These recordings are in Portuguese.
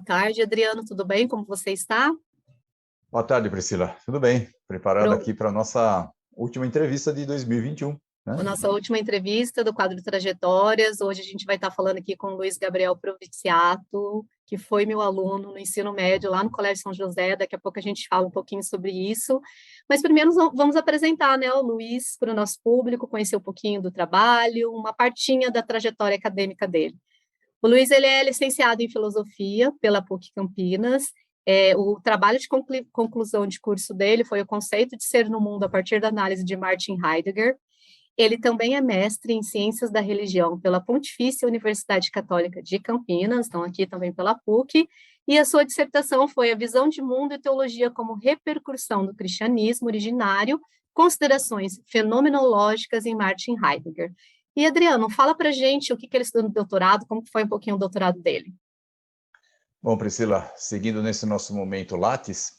tarde, Adriano, tudo bem? Como você está? Boa tarde, Priscila. Tudo bem? Preparado Pro- aqui para a nossa última entrevista de 2021, A né? nossa última entrevista do quadro Trajetórias. Hoje a gente vai estar falando aqui com o Luiz Gabriel Proviciato, que foi meu aluno no ensino médio lá no Colégio São José. Daqui a pouco a gente fala um pouquinho sobre isso. Mas primeiro vamos apresentar, né, o Luiz para o nosso público, conhecer um pouquinho do trabalho, uma partinha da trajetória acadêmica dele. O Luiz ele é licenciado em Filosofia pela PUC Campinas. O trabalho de conclusão de curso dele foi o conceito de ser no mundo a partir da análise de Martin Heidegger. Ele também é mestre em Ciências da Religião pela Pontifícia Universidade Católica de Campinas, então aqui também pela PUC, e a sua dissertação foi A Visão de Mundo e Teologia como Repercussão do Cristianismo Originário, Considerações Fenomenológicas em Martin Heidegger. E, Adriano, fala para gente o que ele estudou no doutorado, como foi um pouquinho o doutorado dele. Bom, Priscila, seguindo nesse nosso momento Lattes,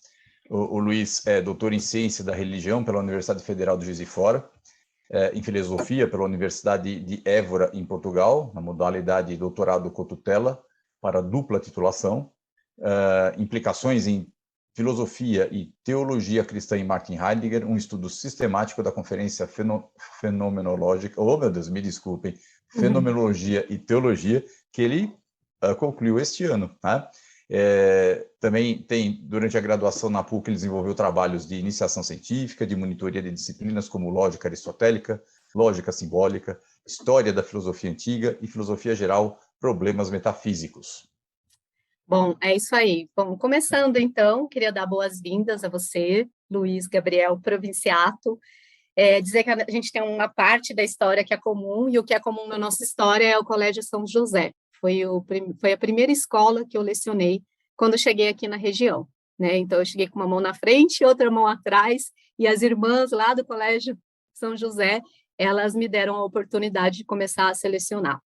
o Luiz é doutor em Ciência da Religião pela Universidade Federal de Juiz de Fora, em Filosofia pela Universidade de Évora, em Portugal, na modalidade doutorado com tutela, para dupla titulação, implicações em Filosofia e Teologia Cristã em Martin Heidegger, um estudo sistemático da Conferência Fenomenológica, oh meu Deus, me desculpem, Fenomenologia e Teologia, que ele concluiu este ano, né? Também tem, durante a graduação na PUC, ele desenvolveu trabalhos de iniciação científica, de monitoria de disciplinas como lógica aristotélica, lógica simbólica, história da filosofia antiga e filosofia geral, problemas metafísicos. Bom, é isso aí. Bom, começando então, queria dar boas-vindas a você, Luiz Gabriel Provinciato. Dizer que a gente tem uma parte da história que é comum, e o que é comum na nossa história é o Colégio São José. Foi a primeira escola que eu lecionei quando eu cheguei aqui na região, né? Então, eu cheguei com uma mão na frente e outra mão atrás, e as irmãs lá do Colégio São José, elas me deram a oportunidade de começar a selecionar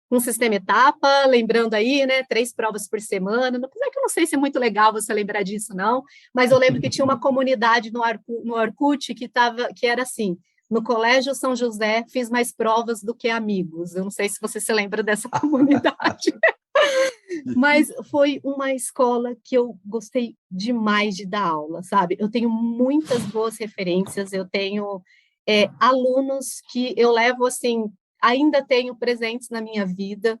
um sistema etapa, lembrando aí, né, 3 provas por semana, apesar que eu não sei se é muito legal você lembrar disso, não, mas eu lembro que tinha uma comunidade no Orkut que era assim, no Colégio São José, fiz mais provas do que amigos, eu não sei se você se lembra dessa comunidade, mas foi uma escola que eu gostei demais de dar aula, sabe? Eu tenho muitas boas referências, eu tenho alunos que eu levo assim, ainda tenho presentes na minha vida.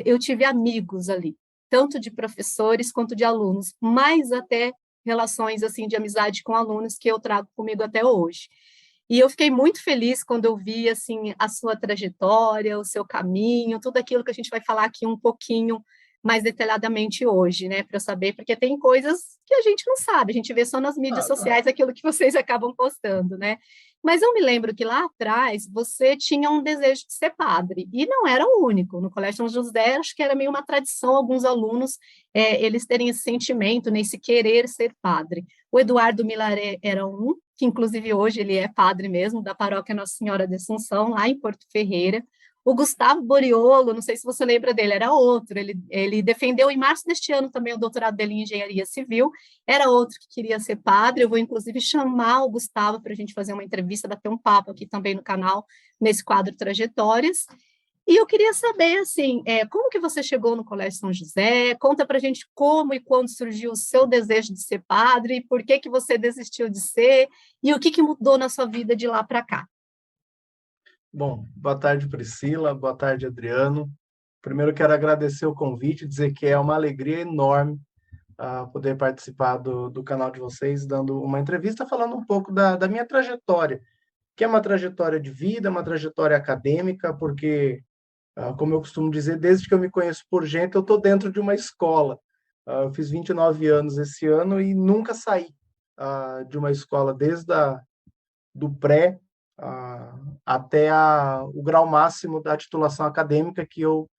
Eu tive amigos ali, tanto de professores quanto de alunos, mais até relações assim de amizade com alunos que eu trago comigo até hoje. E eu fiquei muito feliz quando eu vi assim a sua trajetória, o seu caminho, tudo aquilo que a gente vai falar aqui um pouquinho mais detalhadamente hoje, né, para eu saber, porque tem coisas que a gente não sabe, a gente vê só nas mídias sociais aquilo que vocês acabam postando, né? Mas eu me lembro que lá atrás você tinha um desejo de ser padre, e não era o único. No Colégio São José, acho que era meio uma tradição, alguns alunos, eles terem esse sentimento, né, esse querer ser padre. O Eduardo Milaré era um, que inclusive hoje ele é padre mesmo, da paróquia Nossa Senhora de Assunção, lá em Porto Ferreira. O Gustavo Boriolo, não sei se você lembra dele, era outro. Ele defendeu em março deste ano também o doutorado dele em engenharia civil, era outro que queria ser padre. Eu vou, inclusive, chamar o Gustavo para a gente fazer uma entrevista, bater um papo aqui também no canal, nesse quadro Trajetórias. E eu queria saber, assim, como que você chegou no Colégio São José? Conta para a gente como e quando surgiu o seu desejo de ser padre, por que que você desistiu de ser, e o que que mudou na sua vida de lá para cá. Bom, boa tarde, Priscila, boa tarde, Adriano. Primeiro quero agradecer o convite, dizer que é uma alegria enorme poder participar do canal de vocês, dando uma entrevista falando um pouco da minha trajetória, que é uma trajetória de vida, uma trajetória acadêmica, porque, como eu costumo dizer, desde que eu me conheço por gente, eu estou dentro de uma escola. Eu fiz 29 anos esse ano e nunca saí de uma escola, do pré até o grau máximo da titulação acadêmica que eu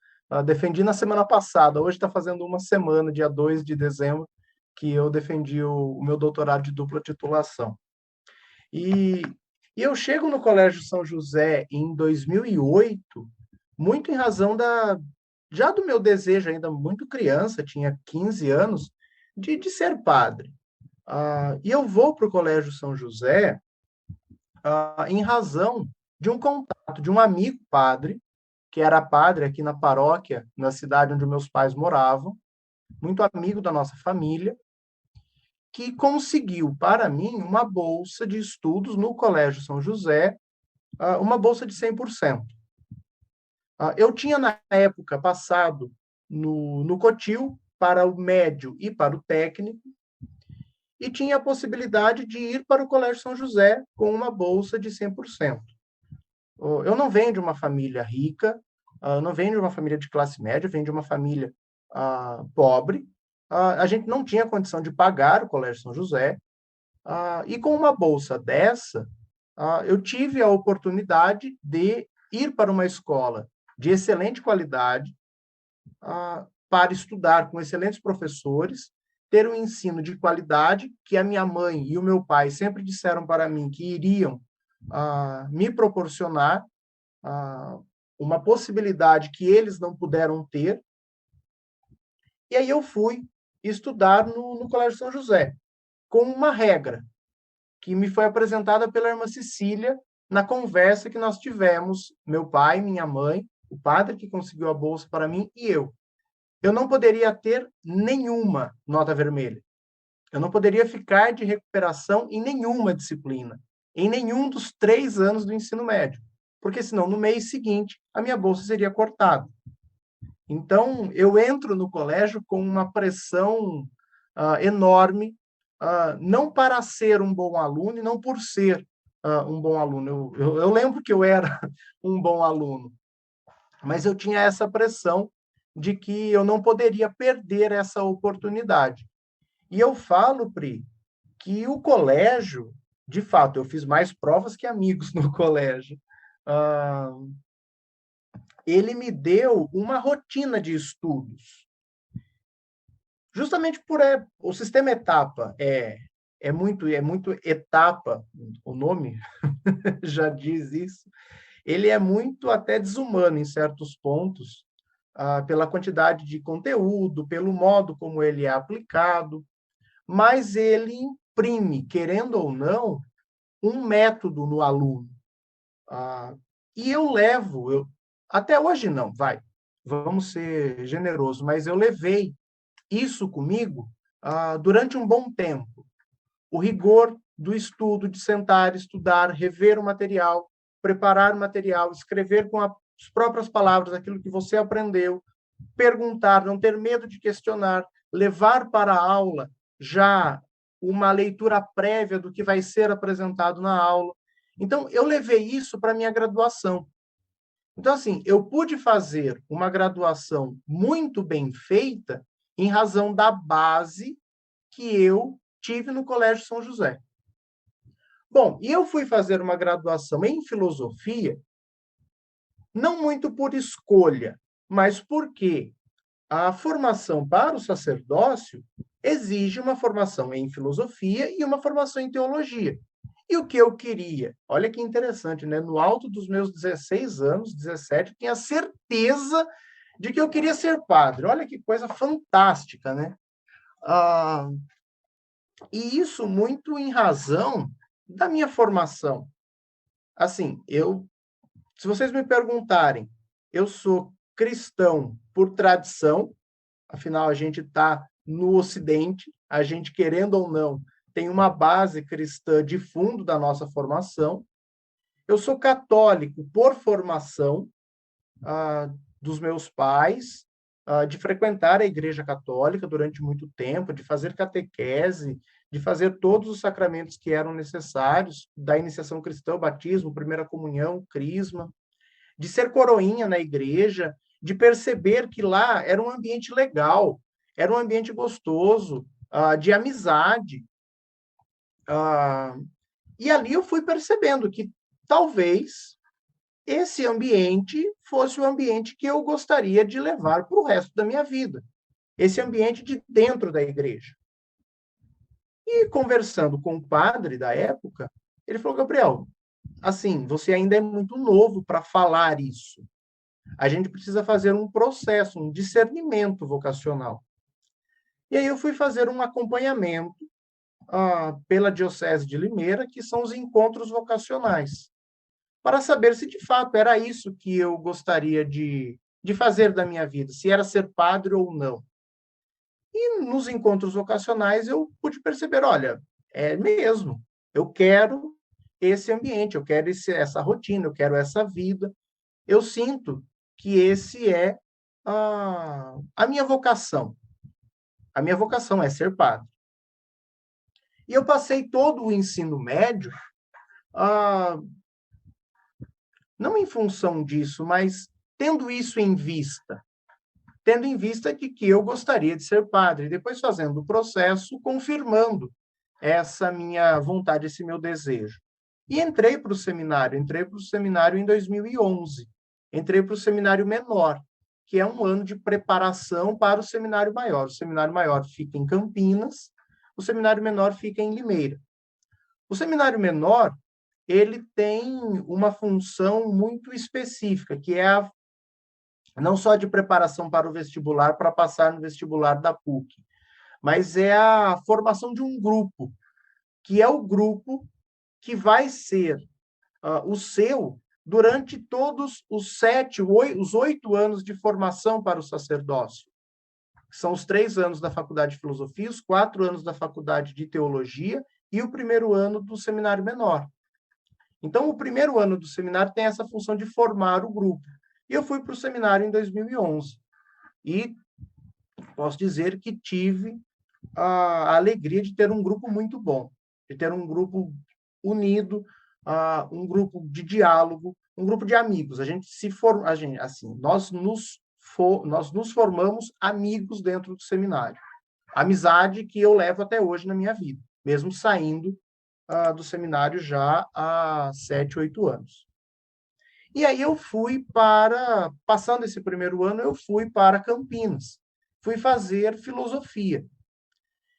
defendi na semana passada. Hoje está fazendo uma semana, dia 2 de dezembro, que eu defendi o meu doutorado de dupla titulação. E eu chego no Colégio São José em 2008, muito em razão já do meu desejo, ainda muito criança, tinha 15 anos, de ser padre. E eu vou para o Colégio São José em razão de um contato de um amigo padre, que era padre aqui na paróquia, na cidade onde meus pais moravam, muito amigo da nossa família, que conseguiu para mim uma bolsa de estudos no Colégio São José, uma bolsa de 100%. Eu tinha, na época, passado no Cotil para o médio e para o técnico, e tinha a possibilidade de ir para o Colégio São José com uma bolsa de 100%. Eu não venho de uma família rica, não venho de uma família de classe média, venho de uma família pobre. A gente não tinha condição de pagar o Colégio São José, e com uma bolsa dessa, eu tive a oportunidade de ir para uma escola de excelente qualidade, para estudar com excelentes professores, ter um ensino de qualidade que a minha mãe e o meu pai sempre disseram para mim que iriam me proporcionar uma possibilidade que eles não puderam ter. E aí eu fui estudar no Colégio São José, com uma regra que me foi apresentada pela irmã Cecília na conversa que nós tivemos, meu pai, minha mãe, o padre que conseguiu a bolsa para mim e eu. Eu não poderia ter nenhuma nota vermelha. Eu não poderia ficar de recuperação em nenhuma disciplina, em nenhum dos 3 anos do ensino médio, porque senão no mês seguinte a minha bolsa seria cortada. Então, eu entro no colégio com uma pressão enorme, não para ser um bom aluno e não por ser um bom aluno. Eu lembro que eu era um bom aluno, mas eu tinha essa pressão de que eu não poderia perder essa oportunidade. E eu falo, Pri, que o colégio, de fato, eu fiz mais provas que amigos no colégio, ele me deu uma rotina de estudos. Justamente por o sistema etapa é muito etapa, o nome já diz isso. Ele é muito até desumano em certos pontos, pela quantidade de conteúdo, pelo modo como ele é aplicado, mas ele imprime, querendo ou não, um método no aluno. E eu levo, até hoje não, vamos ser generosos, mas eu levei isso comigo durante um bom tempo. O rigor do estudo, de sentar, estudar, rever o material, preparar o material, escrever com as próprias palavras aquilo que você aprendeu, perguntar, não ter medo de questionar, levar para a aula já uma leitura prévia do que vai ser apresentado na aula. Então, eu levei isso para a minha graduação. Então, assim, eu pude fazer uma graduação muito bem feita em razão da base que eu tive no Colégio São José. Bom, e eu fui fazer uma graduação em filosofia, não muito por escolha, mas porque a formação para o sacerdócio exige uma formação em filosofia e uma formação em teologia. E o que eu queria? Olha que interessante, né? No alto dos meus 16 anos, 17, eu tinha certeza de que eu queria ser padre. Olha que coisa fantástica, né? E isso muito em razão da minha formação. Assim, se vocês me perguntarem, eu sou cristão por tradição, afinal a gente está no Ocidente, a gente, querendo ou não, tem uma base cristã de fundo da nossa formação. Eu sou católico por formação dos meus pais, de frequentar a Igreja Católica durante muito tempo, de fazer catequese, de fazer todos os sacramentos que eram necessários, da iniciação cristã, batismo, primeira comunhão, crisma, de ser coroinha na igreja, de perceber que lá era um ambiente legal, era um ambiente gostoso, de amizade. E ali eu fui percebendo que talvez esse ambiente fosse o ambiente que eu gostaria de levar para o resto da minha vida. Esse ambiente de dentro da igreja. E conversando com o padre da época, ele falou, Gabriel, assim, você ainda é muito novo para falar isso. A gente precisa fazer um processo, um discernimento vocacional. E aí eu fui fazer um acompanhamento pela Diocese de Limeira, que são os encontros vocacionais, para saber se de fato era isso que eu gostaria de fazer da minha vida, se era ser padre ou não. E nos encontros vocacionais eu pude perceber, olha, é mesmo, eu quero esse ambiente, eu quero essa rotina, eu quero essa vida. Eu sinto que esse é a minha vocação. A minha vocação é ser padre. E eu passei todo o ensino médio, não em função disso, mas tendo isso em vista. Tendo em vista que eu gostaria de ser padre. Depois fazendo o processo, confirmando essa minha vontade, esse meu desejo. E entrei para o seminário em 2011. Entrei para o seminário menor, que é um ano de preparação para o seminário maior. O seminário maior fica em Campinas, o seminário menor fica em Limeira. O seminário menor, ele tem uma função muito específica, que é não só de preparação para o vestibular, para passar no vestibular da PUC, mas é a formação de um grupo, que é o grupo que vai ser o seu durante todos os 8 anos de formação para o sacerdócio. São os 3 anos da Faculdade de Filosofia, os 4 anos da Faculdade de Teologia e o primeiro ano do seminário menor. Então, o primeiro ano do seminário tem essa função de formar o grupo. E eu fui para o seminário em 2011. E posso dizer que tive a alegria de ter um grupo muito bom, de ter um grupo unido, um grupo de diálogo, um grupo de amigos. Nós nos formamos amigos dentro do seminário. Amizade que eu levo até hoje na minha vida, mesmo saindo do seminário já há 7, 8 anos. E aí passando esse primeiro ano, eu fui para Campinas. Fui fazer filosofia.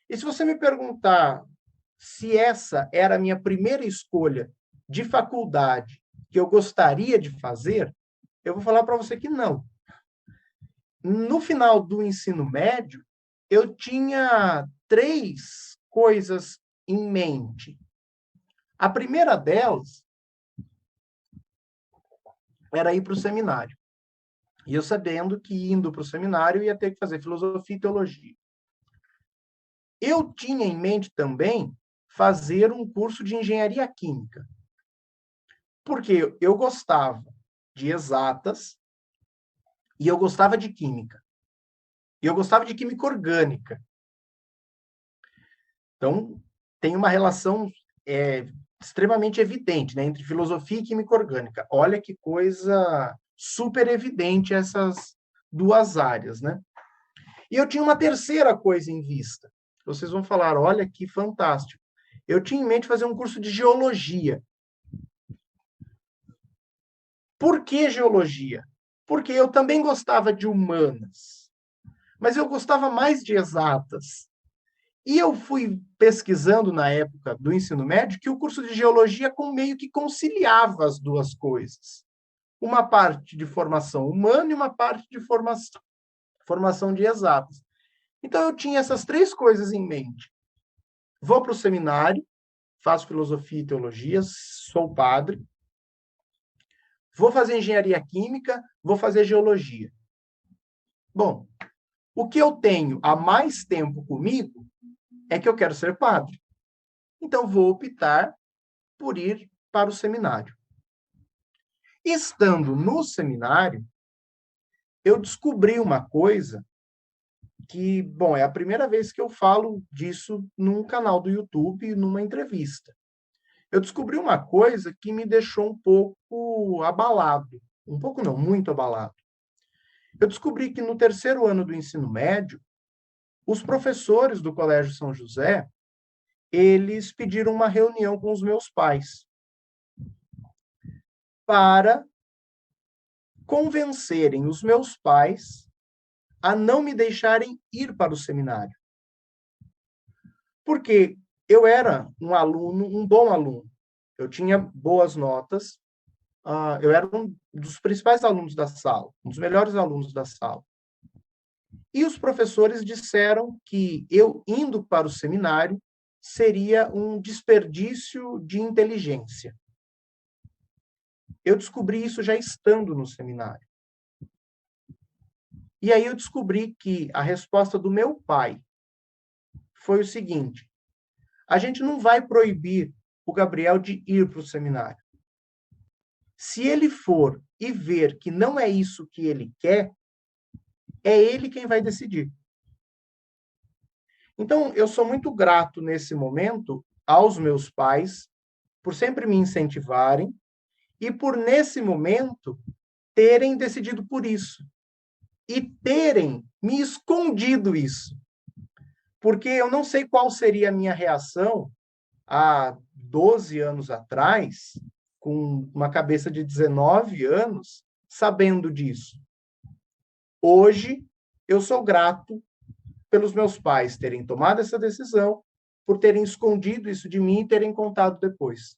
E se você me perguntar se essa era a minha primeira escolha de faculdade que eu gostaria de fazer, eu vou falar para você que não. No final do ensino médio, eu tinha 3 coisas em mente. A primeira delas era ir para o seminário. E eu sabendo que indo para o seminário eu ia ter que fazer filosofia e teologia. Eu tinha em mente também fazer um curso de engenharia química. Porque eu gostava de exatas e eu gostava de química. E eu gostava de química orgânica. Então, tem uma relação extremamente evidente, né, entre filosofia e química orgânica. Olha que coisa super evidente essas 2 áreas, né? E eu tinha uma terceira coisa em vista. Vocês vão falar, olha que fantástico. Eu tinha em mente fazer um curso de geologia. Por que geologia? Porque eu também gostava de humanas, mas eu gostava mais de exatas. E eu fui pesquisando na época do ensino médio que o curso de geologia meio que conciliava as 2 coisas. Uma parte de formação humana e uma parte de formação de exatas. Então, eu tinha essas 3 coisas em mente. Vou para o seminário, faço filosofia e teologia, sou padre. Vou fazer engenharia química, vou fazer geologia. Bom, o que eu tenho há mais tempo comigo é que eu quero ser padre. Então, vou optar por ir para o seminário. Estando no seminário, eu descobri uma coisa que, bom, é a primeira vez que eu falo disso num canal do YouTube, numa entrevista. Eu descobri uma coisa que me deixou um pouco abalado. Um pouco não, muito abalado. Eu descobri que no terceiro ano do ensino médio, os professores do Colégio São José, eles pediram uma reunião com os meus pais para convencerem os meus pais a não me deixarem ir para o seminário. Porque eu era um bom aluno. Eu tinha boas notas, eu era um dos principais alunos da sala, um dos melhores alunos da sala. E os professores disseram que eu indo para o seminário seria um desperdício de inteligência. Eu descobri isso já estando no seminário. E aí eu descobri que a resposta do meu pai foi o seguinte: a gente não vai proibir o Gabriel de ir para o seminário. Se ele for e ver que não é isso que ele quer, é ele quem vai decidir. Então, eu sou muito grato nesse momento aos meus pais por sempre me incentivarem e por, nesse momento, terem decidido por isso e terem me escondido isso. Porque eu não sei qual seria a minha reação há 12 anos atrás, com uma cabeça de 19 anos, sabendo disso. Hoje, eu sou grato pelos meus pais terem tomado essa decisão, por terem escondido isso de mim e terem contado depois.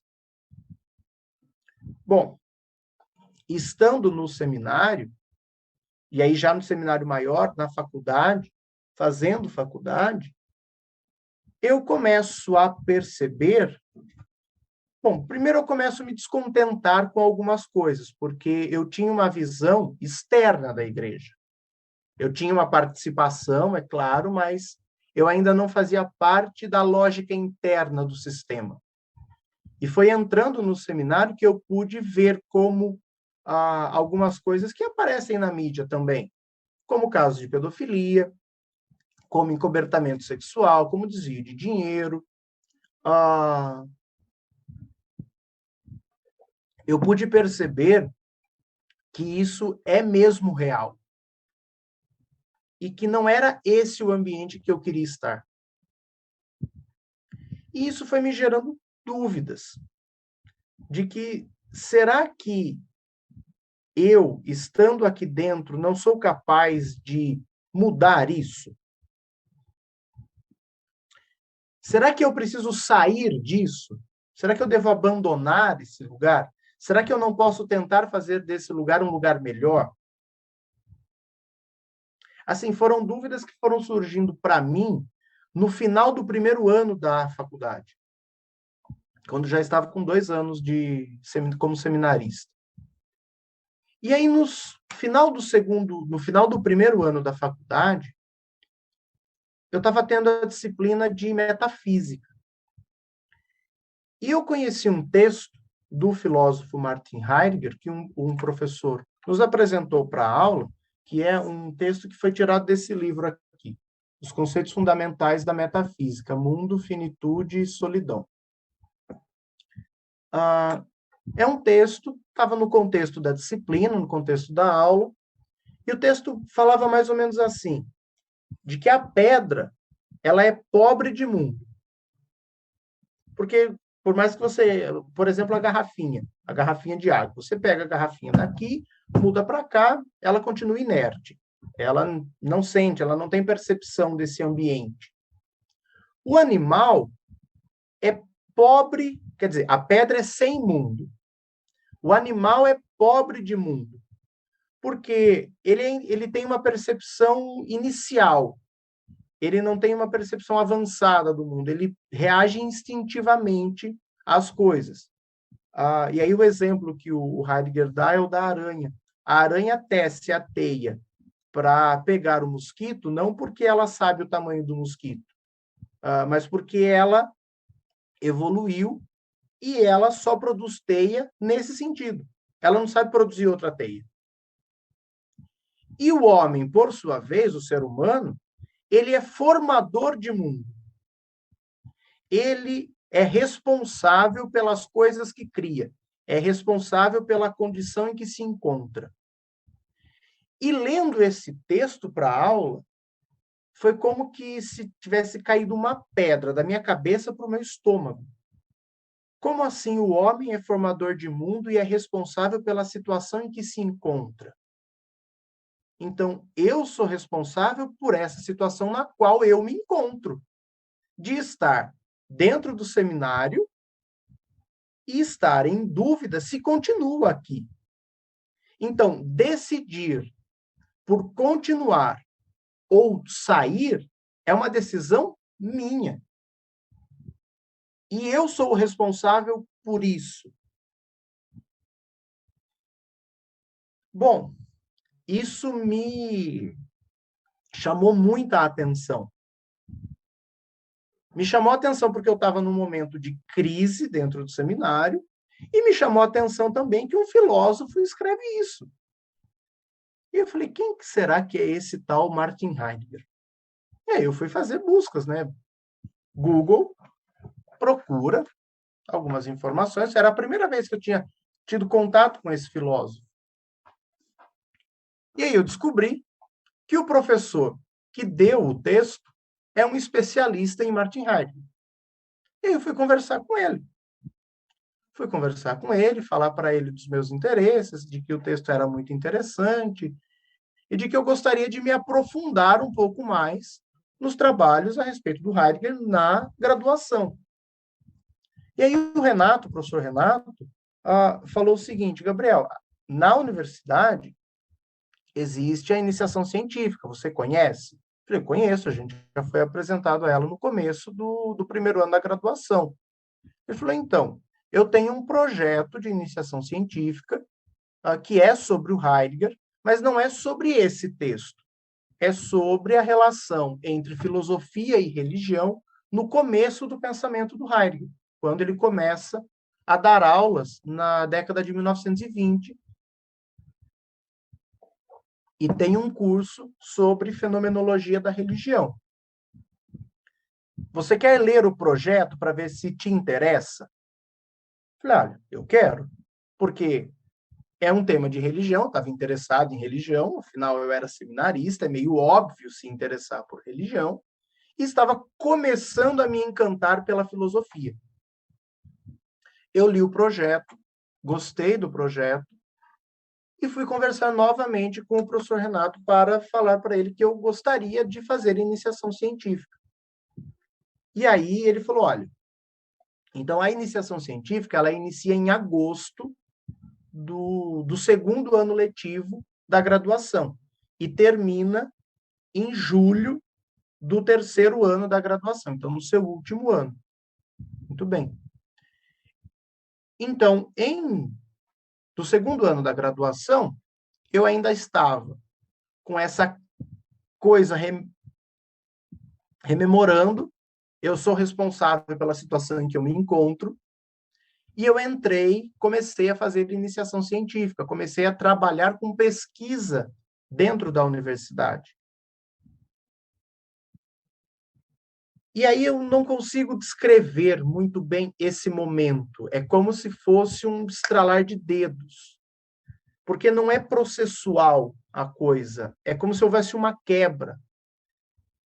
Bom, estando no seminário, e aí já no seminário maior, na faculdade, fazendo faculdade, eu começo a perceber. Bom, primeiro eu começo a me descontentar com algumas coisas, porque eu tinha uma visão externa da igreja. Eu tinha uma participação, é claro, mas eu ainda não fazia parte da lógica interna do sistema. E foi entrando no seminário que eu pude ver como algumas coisas que aparecem na mídia também, como casos de pedofilia, como encobertamento sexual, como desvio de dinheiro. Eu pude perceber que isso é mesmo real. E que não era esse o ambiente que eu queria estar. E isso foi me gerando dúvidas de que, será que eu, estando aqui dentro, não sou capaz de mudar isso? Será que eu preciso sair disso? Será que eu devo abandonar esse lugar? Será que eu não posso tentar fazer desse lugar um lugar melhor? Assim, foram dúvidas que foram surgindo para mim no final do primeiro ano da faculdade, quando já estava com 2 anos como seminarista. E aí, no final do primeiro ano da faculdade, eu estava tendo a disciplina de metafísica. E eu conheci um texto do filósofo Martin Heidegger, que um professor nos apresentou para a aula, que é um texto que foi tirado desse livro aqui, Os Conceitos Fundamentais da Metafísica, Mundo, Finitude e Solidão. É um texto, estava no contexto da disciplina, no contexto da aula, e o texto falava mais ou menos assim, de que a pedra, ela é pobre de mundo. Porque, por mais que você, por exemplo, a garrafinha de água, você pega a garrafinha daqui, muda para cá, ela continua inerte. Ela não sente, ela não tem percepção desse ambiente. O animal é pobre, quer dizer, a pedra é sem mundo. O animal é pobre de mundo, porque ele tem uma percepção inicial, ele não tem uma percepção avançada do mundo, ele reage instintivamente às coisas. E aí o exemplo que o Heidegger dá é o da aranha. A aranha tece a teia para pegar o mosquito, não porque ela sabe o tamanho do mosquito, mas porque ela evoluiu e ela só produz teia nesse sentido. Ela não sabe produzir outra teia. E o homem, por sua vez, o ser humano, ele é formador de mundo. Ele é responsável pelas coisas que cria. É responsável pela condição em que se encontra. E lendo esse texto para a aula, foi como que se tivesse caído uma pedra da minha cabeça para o meu estômago. Como assim o homem é formador de mundo e é responsável pela situação em que se encontra? Então, eu sou responsável por essa situação na qual eu me encontro, de estar dentro do seminário e estar em dúvida se continuo aqui. Então, decidir por continuar ou sair é uma decisão minha. E eu sou o responsável por isso. Bom, isso me chamou muita atenção. Me chamou a atenção porque eu estava num momento de crise dentro do seminário, e me chamou a atenção também que um filósofo escreve isso. E eu falei, quem será que é esse tal Martin Heidegger? E aí eu fui fazer buscas, né? Google, procura algumas informações. Era a primeira vez que eu tinha tido contato com esse filósofo. E aí eu descobri que o professor que deu o texto é um especialista em Martin Heidegger. E aí eu fui conversar com ele. Fui conversar com ele, falar para ele dos meus interesses, de que o texto era muito interessante e de que eu gostaria de me aprofundar um pouco mais nos trabalhos a respeito do Heidegger na graduação. E aí o Renato, o professor Renato, falou o seguinte, Gabriel, na universidade existe a iniciação científica, você conhece? Eu falei, conheço, a gente já foi apresentado a ela no começo do primeiro ano da graduação. Ele falou, então, eu tenho um projeto de iniciação científica que é sobre o Heidegger, mas não é sobre esse texto. É sobre a relação entre filosofia e religião no começo do pensamento do Heidegger, quando ele começa a dar aulas na década de 1920, e tem um curso sobre fenomenologia da religião. Você quer ler o projeto para ver se te interessa? Falei, olha, eu quero, porque é um tema de religião, estava interessado em religião, afinal eu era seminarista, é meio óbvio se interessar por religião, e estava começando a me encantar pela filosofia. Eu li o projeto, gostei do projeto, e fui conversar novamente com o professor Renato para falar para ele que eu gostaria de fazer iniciação científica. E aí ele falou, olha, então a iniciação científica ela inicia em agosto do segundo ano letivo da graduação e termina em julho do terceiro ano da graduação, então no seu último ano. Muito bem. Então, do segundo ano da graduação, eu ainda estava com essa coisa rememorando, eu sou responsável pela situação em que eu me encontro, e eu comecei a fazer iniciação científica, comecei a trabalhar com pesquisa dentro da universidade. E aí eu não consigo descrever muito bem esse momento. É como se fosse um estralar de dedos. Porque não é processual a coisa. É como se houvesse uma quebra.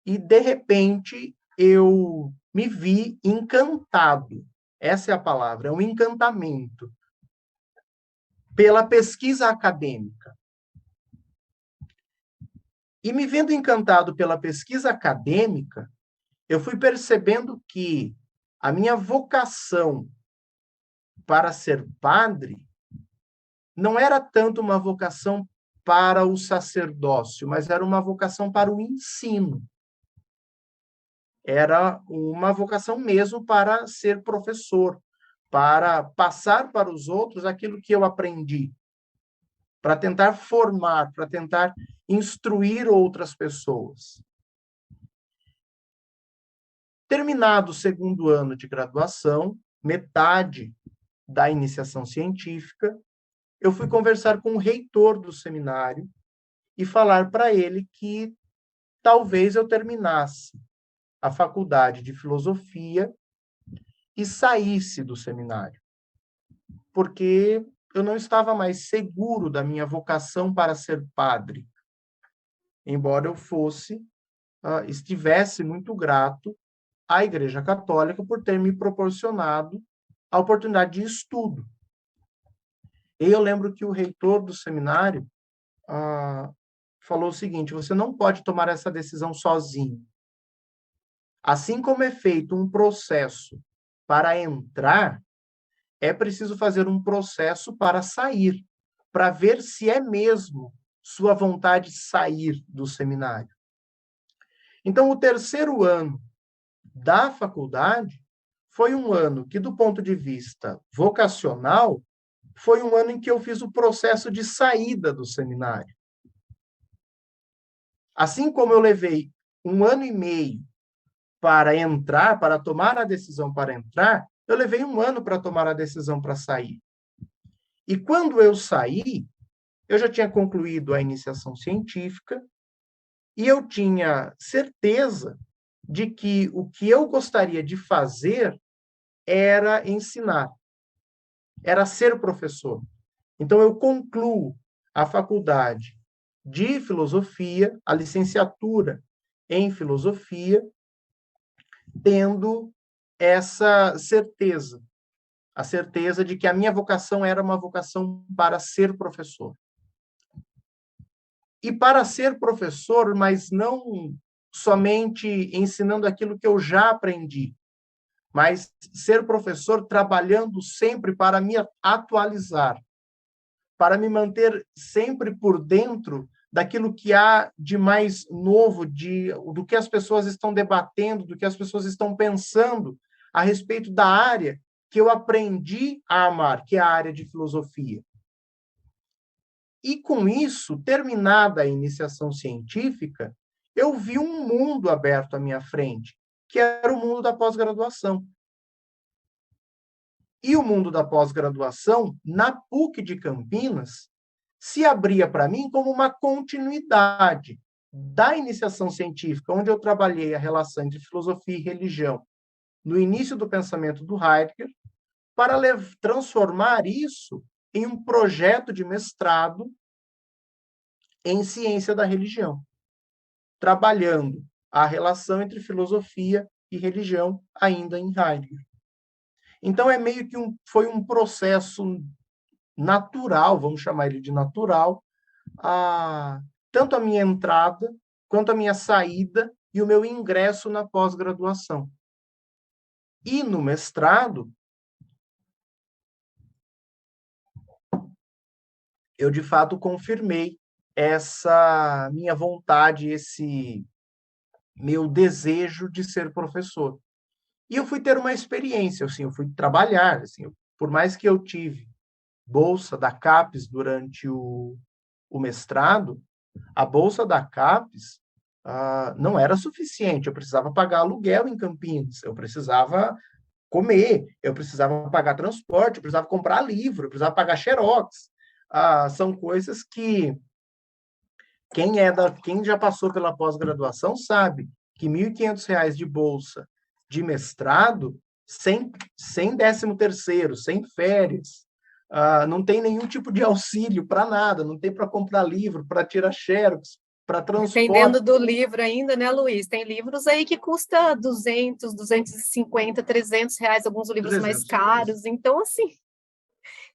E, de repente, eu me vi encantado. Essa é a palavra, é um encantamento pela pesquisa acadêmica. E me vendo encantado pela pesquisa acadêmica, eu fui percebendo que a minha vocação para ser padre não era tanto uma vocação para o sacerdócio, mas era uma vocação para o ensino. Era uma vocação mesmo para ser professor, para passar para os outros aquilo que eu aprendi, para tentar formar, para tentar instruir outras pessoas. Terminado o segundo ano de graduação, metade da iniciação científica, eu fui conversar com o reitor do seminário e falar para ele que talvez eu terminasse a faculdade de filosofia e saísse do seminário, porque eu não estava mais seguro da minha vocação para ser padre, embora eu estivesse muito grato à Igreja Católica por ter me proporcionado a oportunidade de estudo. E eu lembro que o reitor do seminário falou o seguinte, você não pode tomar essa decisão sozinho. Assim como é feito um processo para entrar, é preciso fazer um processo para sair, para ver se é mesmo sua vontade sair do seminário. Então, o terceiro ano da faculdade foi um ano que, do ponto de vista vocacional, foi um ano em que eu fiz o processo de saída do seminário. Assim como eu levei 1 ano e meio para entrar, para tomar a decisão para entrar, eu levei 1 ano para tomar a decisão para sair. E quando eu saí, eu já tinha concluído a iniciação científica e eu tinha certeza de que o que eu gostaria de fazer era ensinar, era ser professor. Então, eu concluo a faculdade de filosofia, a licenciatura em filosofia, tendo essa certeza, a certeza de que a minha vocação era uma vocação para ser professor. E para ser professor, mas não somente ensinando aquilo que eu já aprendi, mas ser professor trabalhando sempre para me atualizar, para me manter sempre por dentro daquilo que há de mais novo, do que as pessoas estão debatendo, do que as pessoas estão pensando a respeito da área que eu aprendi a amar, que é a área de filosofia. E, com isso, terminada a iniciação científica, eu vi um mundo aberto à minha frente, que era o mundo da pós-graduação. E o mundo da pós-graduação, na PUC de Campinas, se abria para mim como uma continuidade da iniciação científica, onde eu trabalhei a relação entre filosofia e religião, no início do pensamento do Heidegger, para transformar isso em um projeto de mestrado em ciência da religião, trabalhando a relação entre filosofia e religião ainda em Heidegger. Então, é meio que foi um processo natural, vamos chamar ele de natural, tanto a minha entrada, quanto a minha saída e o meu ingresso na pós-graduação. E no mestrado, eu, de fato, confirmei essa minha vontade, esse meu desejo de ser professor. E eu fui ter uma experiência, assim, eu fui trabalhar, assim, por mais que eu tive bolsa da CAPES durante o mestrado, a bolsa da CAPES não era suficiente, eu precisava pagar aluguel em Campinas, eu precisava comer, eu precisava pagar transporte, eu precisava comprar livro, eu precisava pagar xerox. São coisas que quem já passou pela pós-graduação sabe que R$ 1.500 de bolsa de mestrado, sem 13º, sem férias, não tem nenhum tipo de auxílio para nada, não tem para comprar livro, para tirar xerox, para transporte. Dependendo do livro ainda, né, Luiz? Tem livros aí que custa 200, 250, R$ 300, alguns livros 300, mais caros. Então, assim,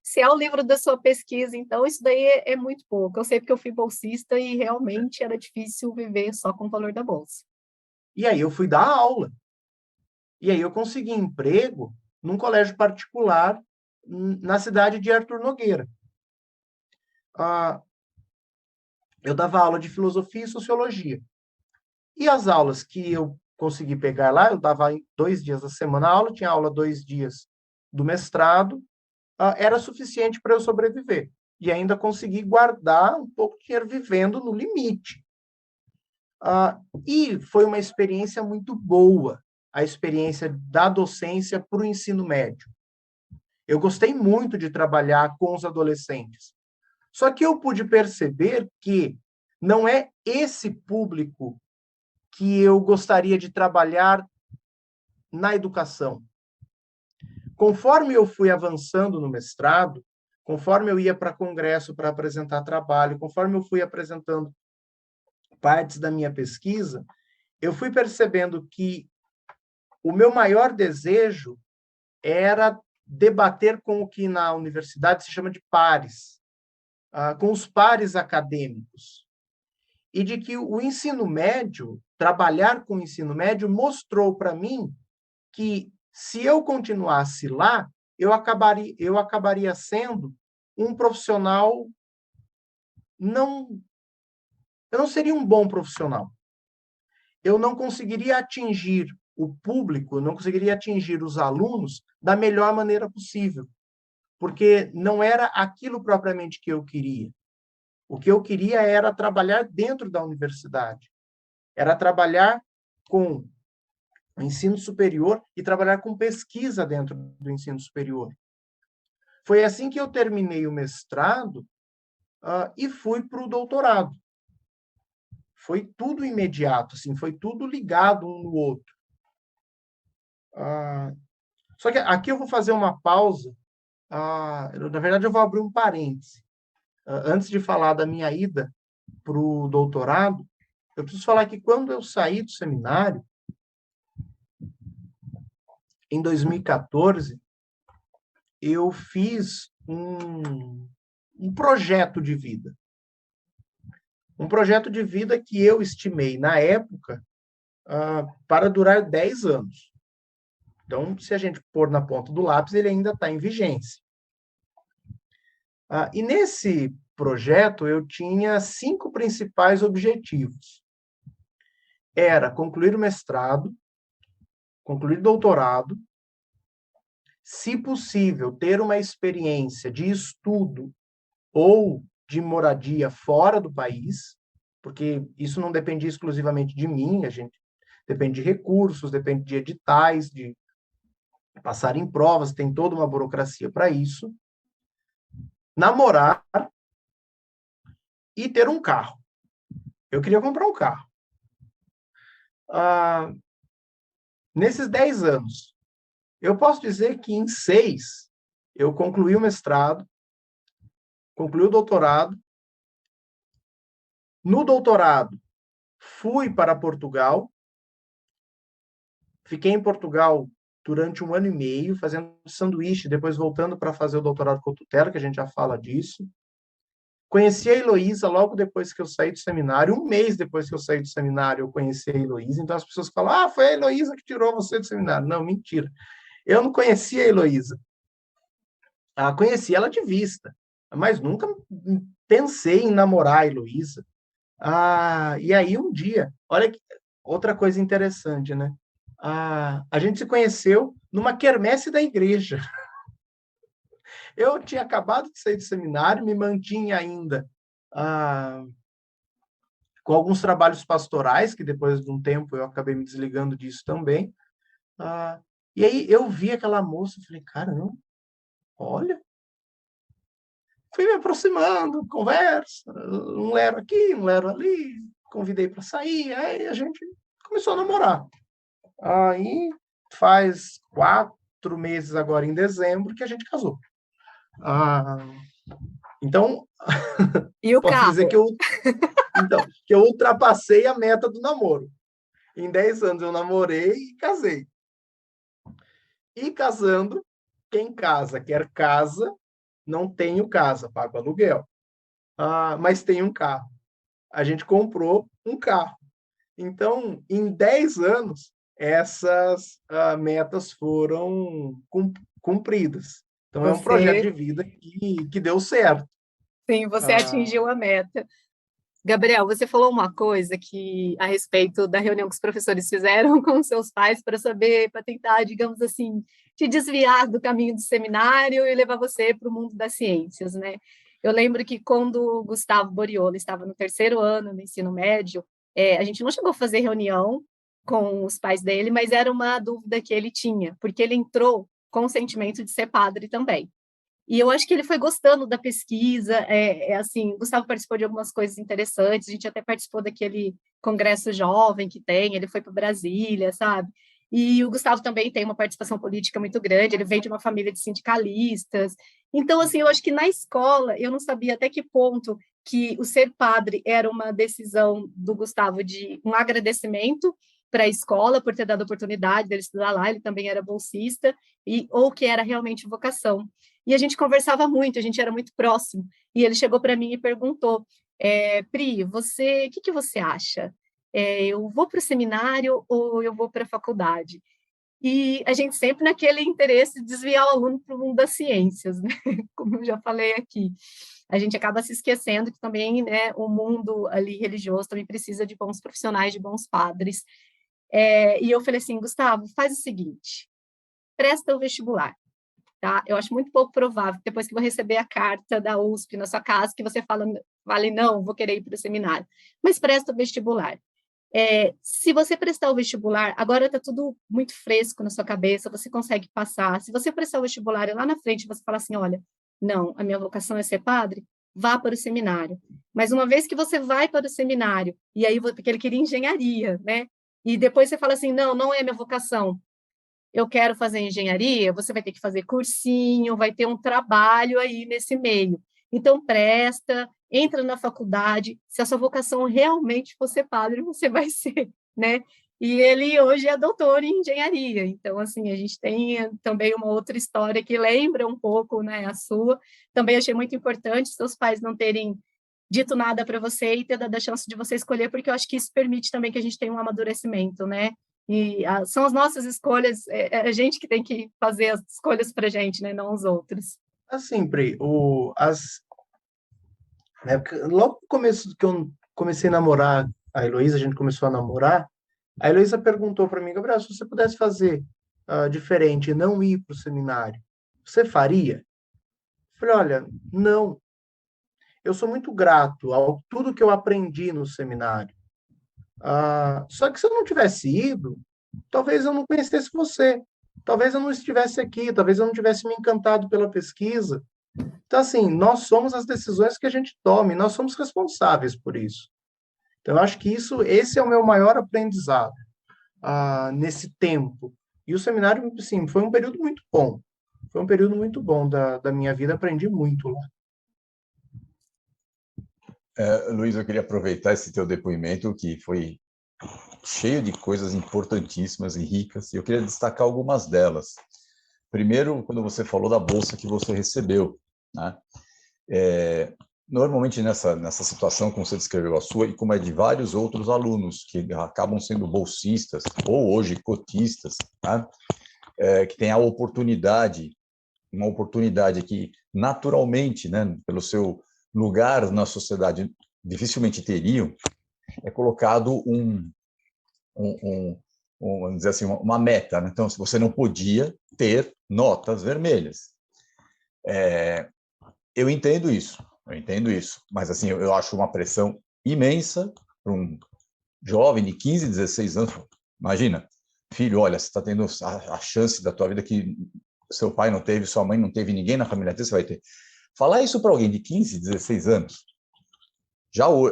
se é o livro da sua pesquisa, então isso daí é muito pouco. Eu sei porque eu fui bolsista e realmente era difícil viver só com o valor da bolsa. E aí eu fui dar aula. E aí eu consegui emprego num colégio particular na cidade de Artur Nogueira. Eu dava aula de filosofia e sociologia. E as aulas que eu consegui pegar lá, eu dava 2 dias da semana aula, tinha aula 2 dias do mestrado, era suficiente para eu sobreviver. E ainda consegui guardar um pouco de dinheiro vivendo no limite. E foi uma experiência muito boa, a experiência da docência para o ensino médio. Eu gostei muito de trabalhar com os adolescentes. Só que eu pude perceber que não é esse público que eu gostaria de trabalhar na educação. Conforme eu fui avançando no mestrado, conforme eu ia para congresso para apresentar trabalho, conforme eu fui apresentando partes da minha pesquisa, eu fui percebendo que o meu maior desejo era debater com o que na universidade se chama de pares, com os pares acadêmicos. E de que o ensino médio, trabalhar com o ensino médio, mostrou para mim que, se eu continuasse lá, eu acabaria sendo um profissional eu não seria um bom profissional. Eu não conseguiria atingir o público, não conseguiria atingir os alunos da melhor maneira possível, porque não era aquilo propriamente que eu queria. O que eu queria era trabalhar dentro da universidade, era trabalhar com o ensino superior e trabalhar com pesquisa dentro do ensino superior. Foi assim que eu terminei o mestrado e fui para o doutorado. Foi tudo imediato, assim, foi tudo ligado um no outro. Só que aqui eu vou fazer uma pausa. Na verdade, eu vou abrir um parêntese. Antes de falar da minha ida para o doutorado, eu preciso falar que quando eu saí do seminário, em 2014, eu fiz um projeto de vida. Um projeto de vida que eu estimei, na época, para durar 10 anos. Então, se a gente pôr na ponta do lápis, ele ainda está em vigência. E nesse projeto, eu tinha 5 principais objetivos. Era concluir o mestrado, concluir o doutorado, se possível, ter uma experiência de estudo ou de moradia fora do país, porque isso não dependia exclusivamente de mim, a gente depende de recursos, depende de editais, de passar em provas, tem toda uma burocracia para isso. Namorar e ter um carro. Eu queria comprar um carro. Nesses 10 anos, eu posso dizer que em 6 eu concluí o mestrado, concluí o doutorado. No doutorado, fui para Portugal, fiquei em Portugal durante 1 ano e meio, fazendo sanduíche, depois voltando para fazer o doutorado com tutela, que a gente já fala disso. Conheci a Heloísa logo depois que eu saí do seminário, 1 mês depois que eu saí do seminário, eu conheci a Heloísa. Então as pessoas falam, foi a Heloísa que tirou você do seminário. Não, mentira. Eu não conhecia a Heloísa. Conheci ela de vista, mas nunca pensei em namorar a Heloísa. E aí um dia, olha que outra coisa interessante, né? A gente se conheceu numa quermesse da igreja. Eu tinha acabado de sair do seminário, me mantinha ainda com alguns trabalhos pastorais, que depois de um tempo eu acabei me desligando disso também. E aí eu vi aquela moça e falei, caramba, olha. Fui me aproximando, conversa, um lero aqui, um lero ali, convidei para sair, aí a gente começou a namorar. Aí faz 4 meses agora, em dezembro, que a gente casou. Então, E o posso carro? dizer que eu ultrapassei a meta do namoro. Em 10 anos eu namorei e casei. E casando, quem casa quer casa, não tenho casa, pago aluguel. Mas tem um carro. A gente comprou um carro. Então, em 10 anos, essas metas foram cumpridas. Então, é um projeto de vida que deu certo. Sim, você atingiu a meta. Gabriel, você falou uma coisa a respeito da reunião que os professores fizeram com seus pais para saber, para tentar, digamos assim, te desviar do caminho do seminário e levar você para o mundo das ciências, né? Eu lembro que quando o Gustavo Boriolo estava no 3º ano do ensino médio, a gente não chegou a fazer reunião com os pais dele, mas era uma dúvida que ele tinha, porque ele entrou com o sentimento de ser padre também. E eu acho que ele foi gostando da pesquisa, assim, o Gustavo participou de algumas coisas interessantes, a gente até participou daquele congresso jovem que tem, ele foi para Brasília, sabe? E o Gustavo também tem uma participação política muito grande, ele vem de uma família de sindicalistas. Então, assim, eu acho que na escola, eu não sabia até que ponto que o ser padre era uma decisão do Gustavo de um agradecimento para a escola por ter dado a oportunidade dele estudar lá, ele também era bolsista, ou que era realmente vocação. E a gente conversava muito, a gente era muito próximo. E ele chegou para mim e perguntou, Pri, o que você acha? Eu vou para o seminário ou eu vou para a faculdade? E a gente sempre naquele interesse de desviar o aluno para o mundo das ciências, né? Como eu já falei aqui. A gente acaba se esquecendo que também, né, o mundo ali religioso também precisa de bons profissionais, de bons padres. E eu falei assim, Gustavo, faz o seguinte, presta o vestibular. Tá? Eu acho muito pouco provável, depois que eu receber a carta da USP na sua casa, que você fale, não, vou querer ir para o seminário. Mas presta o vestibular. Se você prestar o vestibular, agora está tudo muito fresco na sua cabeça, você consegue passar. Se você prestar o vestibular e lá na frente você fala assim, olha, não, a minha vocação é ser padre, vá para o seminário. Mas uma vez que você vai para o seminário, e aí, porque ele queria engenharia, né? E depois você fala assim, não, não é minha vocação, eu quero fazer engenharia, você vai ter que fazer cursinho, vai ter um trabalho aí nesse meio. Então, presta, entra na faculdade, se a sua vocação realmente for ser padre, você vai ser, né? E ele hoje é doutor em engenharia, então, assim, a gente tem também uma outra história que lembra um pouco, né, a sua. Também achei muito importante seus pais não terem dito nada para você e ter dado a chance de você escolher, porque eu acho que isso permite também que a gente tenha um amadurecimento, né? E são as nossas escolhas, é a gente que tem que fazer as escolhas para a gente, né? Não os outros. Assim, Pri, logo no começo que eu comecei a namorar a Heloísa, a gente começou a namorar, a Heloísa perguntou para mim, Gabriel, se você pudesse fazer diferente e não ir para o seminário, você faria? Eu falei, olha, não. Eu sou muito grato ao tudo que eu aprendi no seminário. Só que se eu não tivesse ido, talvez eu não conhecesse você. Talvez eu não estivesse aqui, talvez eu não tivesse me encantado pela pesquisa. Então, assim, nós somos as decisões que a gente toma, e nós somos responsáveis por isso. Então, eu acho que esse é o meu maior aprendizado nesse tempo. E o seminário, sim, foi um período muito bom. Foi um período muito bom da minha vida, aprendi muito lá. Luiz, eu queria aproveitar esse teu depoimento, que foi cheio de coisas importantíssimas e ricas, e eu queria destacar algumas delas. Primeiro, quando você falou da bolsa que você recebeu, né? Normalmente nessa situação, como você descreveu a sua, e como é de vários outros alunos que acabam sendo bolsistas, ou hoje cotistas, né? Que tem a oportunidade, uma oportunidade que naturalmente, né, pelo seu lugar na sociedade, dificilmente teriam, é colocado vamos dizer assim, uma meta, né? Então, se você não podia ter notas vermelhas. Eu entendo isso, mas assim, eu acho uma pressão imensa para um jovem de 15, 16 anos. Imagina, filho, olha, você está tendo a chance da tua vida que seu pai não teve, sua mãe não teve, ninguém na família dele, você vai ter. Falar isso para alguém de 15, 16 anos,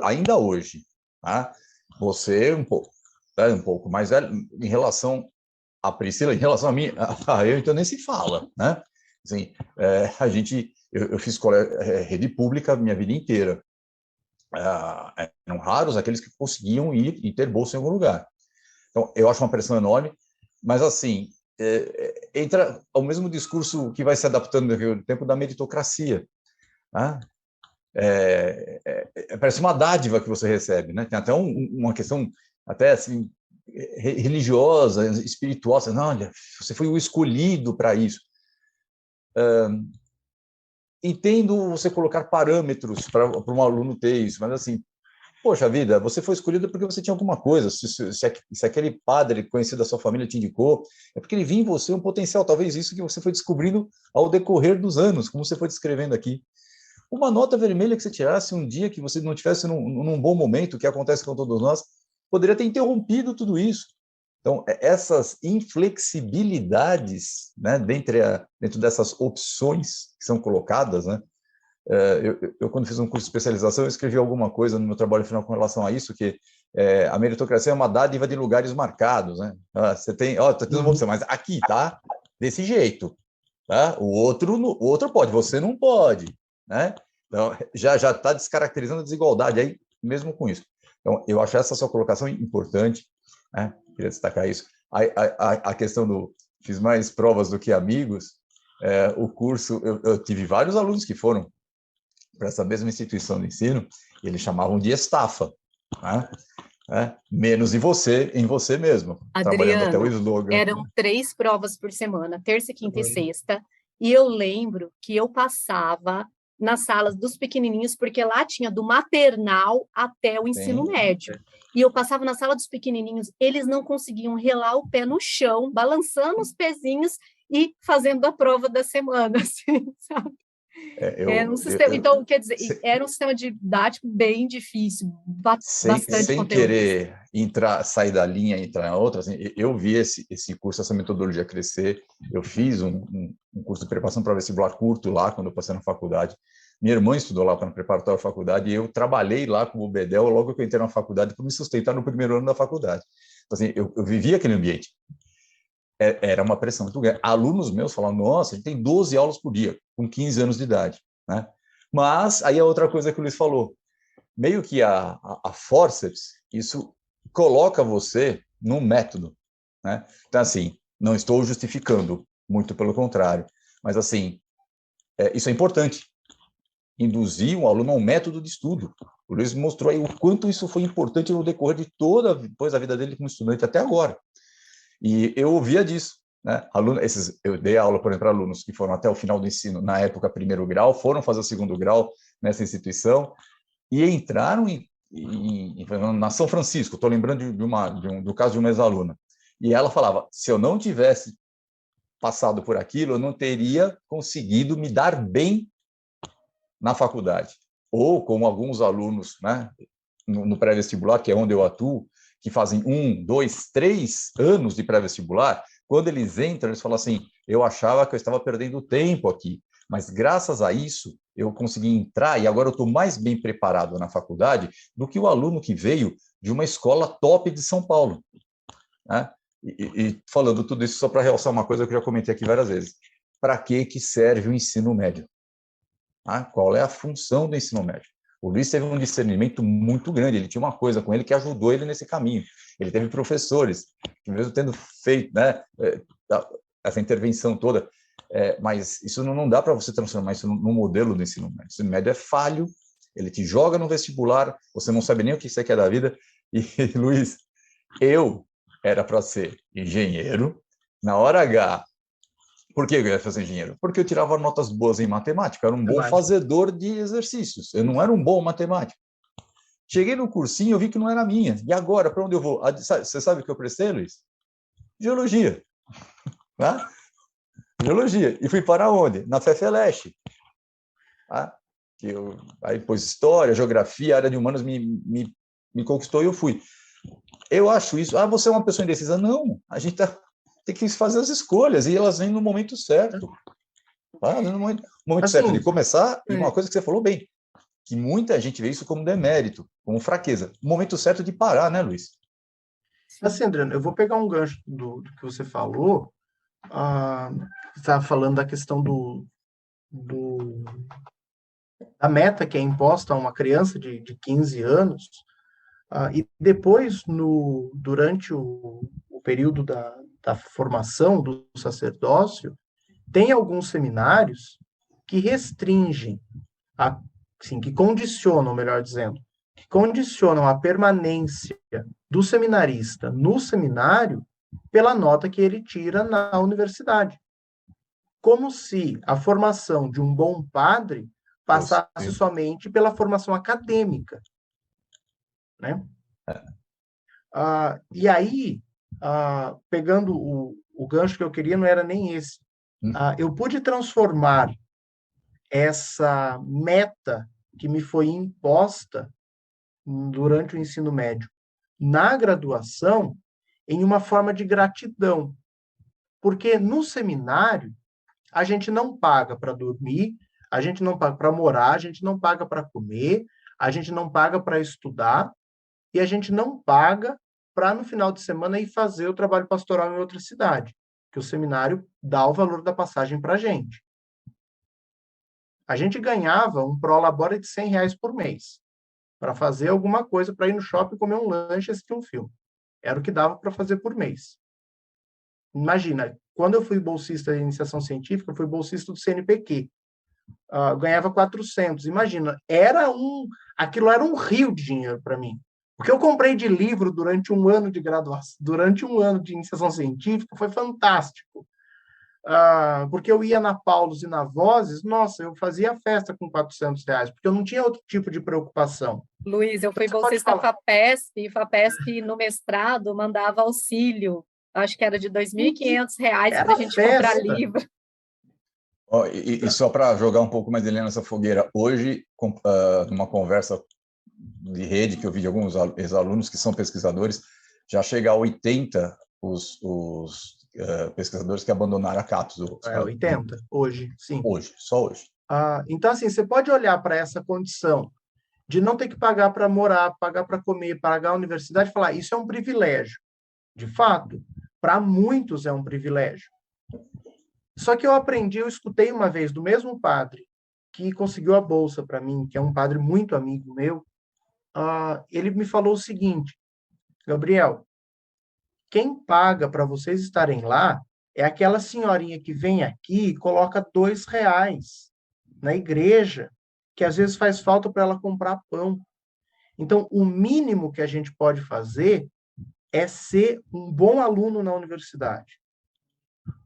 ainda hoje, tá? Você um pouco mais velho, em relação a Priscila, em relação a mim, eu então nem se fala, né? Assim, eu fiz rede pública minha vida inteira. Eram raros aqueles que conseguiam ir e ter bolsa em algum lugar. Então, eu acho uma pressão enorme, mas assim, entra ao mesmo discurso que vai se adaptando no tempo da meritocracia. Né? Parece uma dádiva que você recebe, né? Tem até uma questão até assim religiosa, espiritual. Assim, não, olha, você foi o escolhido para isso. Entendo você colocar parâmetros para um aluno ter isso, mas assim, poxa vida, você foi escolhido porque você tinha alguma coisa. Se aquele padre conhecido da sua família te indicou, é porque ele viu em você um potencial. Talvez isso que você foi descobrindo ao decorrer dos anos, como você foi descrevendo aqui. Uma nota vermelha que você tirasse um dia que você não tivesse num bom momento, que acontece com todos nós, poderia ter interrompido tudo isso. Então, essas inflexibilidades, né, dentro dessas opções que são colocadas, né, eu, quando fiz um curso de especialização, eu escrevi alguma coisa no meu trabalho final com relação a isso, que a meritocracia é uma dádiva de lugares marcados. Né? Você tem, tá tendo uma opção, mas aqui, tá? Desse jeito. Tá? O outro pode, você não pode. Né? Então, já está descaracterizando a desigualdade aí, mesmo com isso. Então, eu acho essa sua colocação importante, né? Queria destacar isso. A questão fiz mais provas do que amigos, o curso, eu tive vários alunos que foram para essa mesma instituição de ensino, e eles chamavam de estafa, né? Menos em você mesmo, trabalhando até o slogan. Eram 3 provas por semana, terça, quinta e sexta, e eu lembro que eu passava nas salas dos pequenininhos, porque lá tinha do maternal até o ensino médio. E eu passava na sala dos pequenininhos, eles não conseguiam relar o pé no chão, balançando os pezinhos e fazendo a prova da semana, assim, sabe? Então, quer dizer, era um sistema didático bem difícil, bastante sem conteúdo. querer sair da linha e entrar em outra, assim, eu vi esse curso, essa metodologia crescer. Eu fiz um curso de preparação para vestibular curto lá, quando eu passei na faculdade. Minha irmã estudou lá para preparatória da faculdade, e eu trabalhei lá como bedel logo que eu entrei na faculdade para me sustentar no primeiro ano da faculdade. Então, assim, eu vivia aquele ambiente. Era uma pressão muito grande. Alunos meus falavam, nossa, a gente tem 12 aulas por dia, com 15 anos de idade, né? Mas aí é outra coisa que o Luiz falou, meio que a forceps, isso coloca você num método, né? Então, assim, não estou justificando, muito pelo contrário, mas, assim, isso é importante, induzir um aluno a um método de estudo. O Luiz mostrou aí o quanto isso foi importante no decorrer de depois da vida dele como estudante até agora. E eu ouvia disso, né? Eu dei aula, por exemplo, para alunos que foram até o final do ensino, na época, primeiro grau, foram fazer o segundo grau nessa instituição e entraram na São Francisco. Estou lembrando do caso de uma ex-aluna. E ela falava, se eu não tivesse passado por aquilo, eu não teria conseguido me dar bem na faculdade. Ou como alguns alunos, né, no pré-vestibular, que é onde eu atuo, que fazem 1, 2, 3 anos de pré-vestibular, quando eles entram, eles falam assim, eu achava que eu estava perdendo tempo aqui, mas graças a isso eu consegui entrar e agora eu estou mais bem preparado na faculdade do que o aluno que veio de uma escola top de São Paulo, né? E falando tudo isso só para realçar uma coisa que eu já comentei aqui várias vezes. Para que serve o ensino médio? Qual é a função do ensino médio? O Luiz teve um discernimento muito grande, ele tinha uma coisa com ele que ajudou ele nesse caminho. Ele teve professores, que mesmo tendo feito, né, essa intervenção toda, mas isso não dá para você transformar isso num modelo do ensino médio. O ensino médio é falho, ele te joga no vestibular, você não sabe nem o que você quer da vida. E, Luiz, eu era para ser engenheiro, na hora H. Por que eu ia fazer engenheiro? Porque eu tirava notas boas em matemática, eu era um bom fazedor de exercícios, eu não era um bom matemático. Cheguei no cursinho, eu vi que não era minha. E agora, para onde eu vou? Você sabe o que eu prestei, Luiz? Geologia. Tá? Geologia. E fui para onde? Na FEFELESH. Tá? Aí depois história, geografia, área de humanas me conquistou e eu fui. Eu acho isso. Você é uma pessoa indecisa? Não, a gente tem que fazer as escolhas e elas vêm no momento certo. No momento assim, certo de começar, e uma coisa que você falou bem, que muita gente vê isso como demérito, como fraqueza. O momento certo de parar, né, Luiz? Assim, Adriano, eu vou pegar um gancho do que você falou. Você estava falando da questão da meta que é imposta a uma criança de 15 anos, e depois, durante o período da formação do sacerdócio, tem alguns seminários que restringem, assim, que condicionam, melhor dizendo, que condicionam a permanência do seminarista no seminário pela nota que ele tira na universidade. Como se a formação de um bom padre passasse somente pela formação acadêmica, né? E aí, pegando o gancho que eu queria, não era nem esse. Eu pude transformar essa meta que me foi imposta durante o ensino médio na graduação em uma forma de gratidão. Porque no seminário, a gente não paga para dormir, a gente não paga para morar, a gente não paga para comer, a gente não paga para estudar, e a gente não paga para, no final de semana, ir fazer o trabalho pastoral em outra cidade, que o seminário dá o valor da passagem para a gente. A gente ganhava um pró-labore de R$100 por mês para fazer alguma coisa, para ir no shopping, comer um lanche e assistir um filme. Era o que dava para fazer por mês. Imagina, quando eu fui bolsista de iniciação científica, eu fui bolsista do CNPq. Ganhava 400. Imagina, aquilo era um rio de dinheiro para mim. O que eu comprei de livro durante um ano de graduação, durante um ano de iniciação científica, foi fantástico. Porque eu ia na Paulus e na Vozes, nossa, eu fazia festa com R$400, porque eu não tinha outro tipo de preocupação. Luiz, eu fui bolsista da FAPESP, e FAPESP no mestrado mandava auxílio, acho que era de R$2.500 para a gente comprar livro. E só para jogar um pouco mais de lenha nessa fogueira, hoje, numa conversa de rede que eu vi de alguns ex-alunos que são pesquisadores, já chega a 80 os pesquisadores que abandonaram a CAPES. 80, hoje, sim. Hoje, só hoje. Então, assim, você pode olhar para essa condição de não ter que pagar para morar, pagar para comer, pagar a universidade e falar, isso é um privilégio. De fato, para muitos é um privilégio. Só que eu escutei uma vez do mesmo padre que conseguiu a bolsa para mim, que é um padre muito amigo meu, ele me falou o seguinte, Gabriel, quem paga para vocês estarem lá é aquela senhorinha que vem aqui e coloca R$ 2 na igreja, que às vezes faz falta para ela comprar pão. Então, o mínimo que a gente pode fazer é ser um bom aluno na universidade.